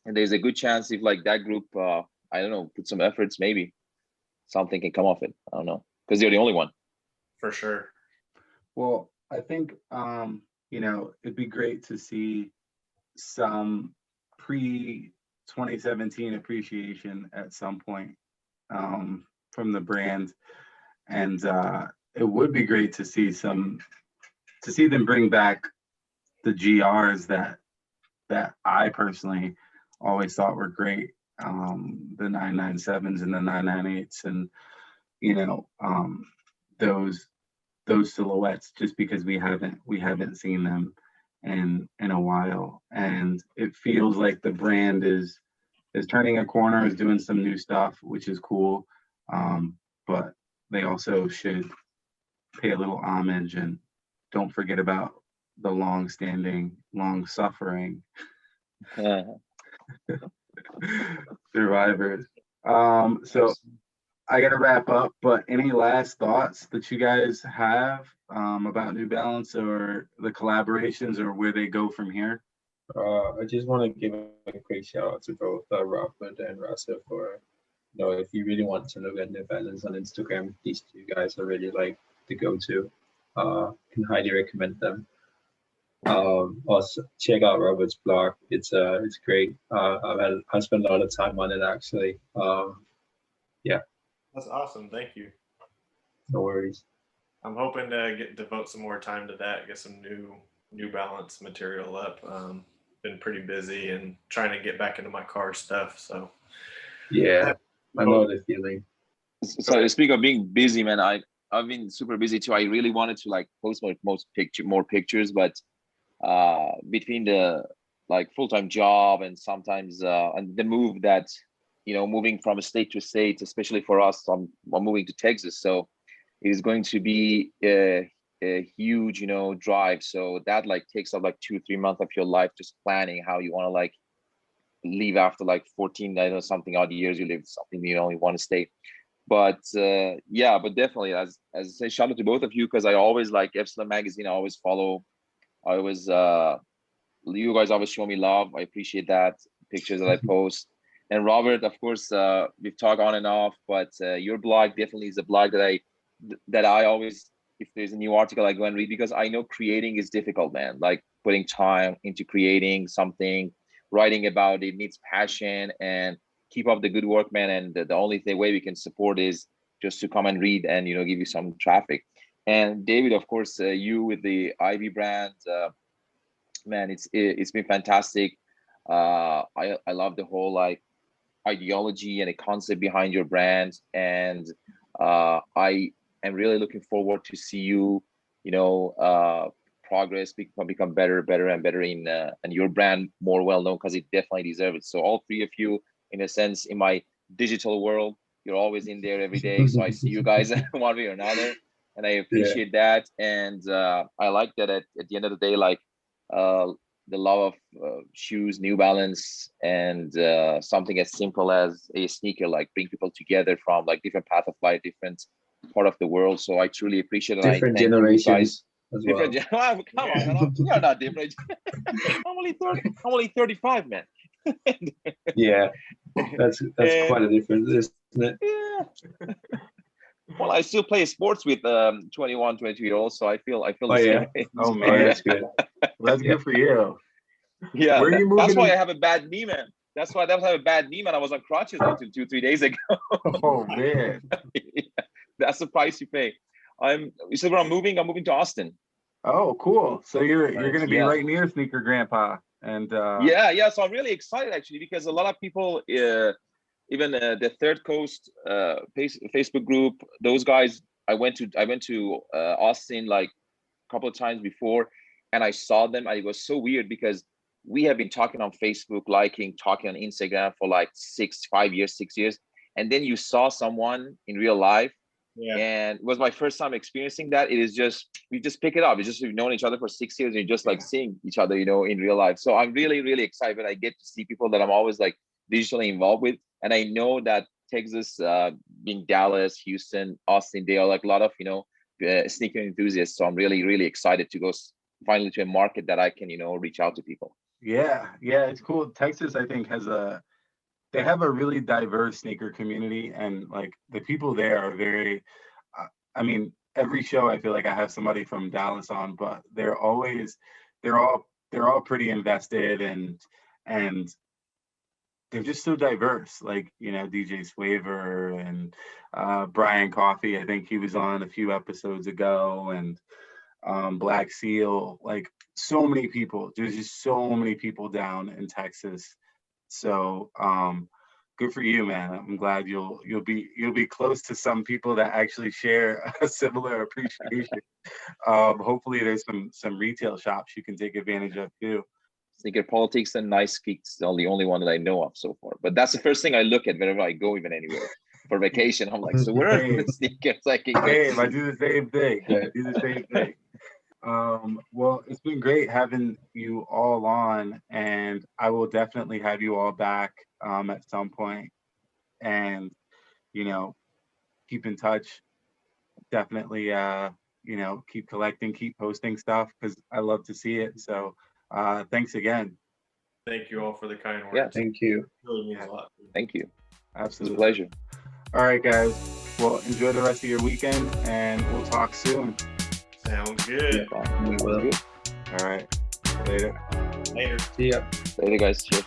And there's a good chance if like that group, I don't know, put some efforts, maybe something can come off it. I don't know, because they're the only one. For sure. Well, I think, it'd be great to see some pre-2017 appreciation at some point from the brand. And it would be great to see them bring back the GRs that I personally always thought were great, the 997s and the 998s, and those silhouettes, just because we haven't seen them in a while, and it feels like the brand is turning a corner, is doing some new stuff, which is cool, but they also should pay a little homage and don't forget about the long-standing, long-suffering survivors. So I gotta wrap up, but any last thoughts that you guys have about New Balance or the collaborations or where they go from here? I just want to give a quick shout out to both Robert and Rasa for, if you really want to look at New Balance on Instagram, these two guys are really like the go-to. Can highly recommend them. Also check out Robert's blog. It's great. I spent a lot of time on it actually. Yeah. That's awesome. Thank you. No worries. I'm hoping to devote some more time to that, get some New Balance material up. Been pretty busy and trying to get back into my car stuff. So yeah, I know the feeling. So speaking of being busy, man, I've been super busy too. I really wanted to like post more pictures, but between the like full-time job and sometimes and the move that moving from a state to state, especially for us, I'm moving to Texas, so it is going to be a huge drive. So that like takes up like 2-3 months of your life just planning how you want to like leave after like 14 something odd years you live something you only want to stay. But yeah, but definitely as I say, shout out to both of you, because I always like Epsilon magazine. I always follow. I always you guys always show me love. I appreciate that, pictures that I post. And Robert, of course, we've talked on and off, but your blog definitely is a blog that I always, if there's a new article, I go and read, because I know creating is difficult, man. Like putting time into creating something, writing about it needs passion, and keep up the good work, man. And the only way we can support is just to come and read and give you some traffic. And David, of course, you with the Ivy brand, man, it's been fantastic. I love the whole like ideology and the concept behind your brand, and I am really looking forward to see you, progress, become better and better and your brand more well known, because it definitely deserves it. So all three of you, in a sense, in my digital world, you're always in there every day, so I see you guys one way or another, and I appreciate that. And I like that at the end of the day, like the love of shoes, New Balance, and something as simple as a sneaker, like bring people together from like different path of life, different part of the world. So I truly appreciate it. Different generations as well. Different, come on, man, you're not different. I'm only 35, man. Yeah, that's quite a difference, isn't it? Yeah. Well, I still play sports with 21, 22-year-olds, so I feel the same way. Oh man, That's good. That's good for you. Yeah, Where are you moving that's why in? I have a bad knee, man. That's why I have a bad knee, man. I was on crutches until 2-3 days ago. Oh man. Yeah, that's the price you pay. I'm moving to Austin. Oh, cool. So you're Nice. gonna be Yeah. right near Sneaker Grandpa. And Yeah. So I'm really excited actually, because a lot of people, even the Third Coast Facebook group, those guys, I went to Austin like a couple of times before, and I saw them. It was so weird because we have been talking on Facebook, talking on Instagram for like 6 years, and then you saw someone in real life. Yeah. And it was my first time experiencing that. It is just, we just pick it up. It's just, we've known each other for 6 years and you're just like seeing each other, in real life. So I'm really, really excited. I get to see people that I'm always like digitally involved with. And I know that Texas, being Dallas, Houston, Austin, they are like a lot of, sneaker enthusiasts. So I'm really, really excited to go finally to a market that I can, reach out to people. yeah, it's cool. Texas, I think, they have a really diverse sneaker community, and like the people there are very, I mean, every show I feel like I have somebody from Dallas on, but they're all pretty invested, and they're just so diverse. Like, DJ Swaver and Brian Coffey, I think he was on a few episodes ago, and Black Seal, like so many people. There's just so many people down in Texas. So good for you, man. I'm glad you'll be close to some people that actually share a similar appreciation. Hopefully there's some retail shops you can take advantage of too. Sneaker Politics and Nice Kicks are the only one that I know of so far. But that's the first thing I look at whenever I go even anywhere for vacation. I'm like, so where are the sneakers I can get? I do the same thing. Well, it's been great having you all on, and I will definitely have you all back at some point, and keep in touch. Definitely keep collecting, keep posting stuff, because I love to see it. So thanks again. Thank you all for the kind words. Yeah, Thank you. It really means a lot. thank you. Absolutely. It's a pleasure. All right, guys. Well, enjoy the rest of your weekend, and we'll talk soon. Sounds good. We will. Good. All right. Later. Later. See ya. Later, guys. Cheers.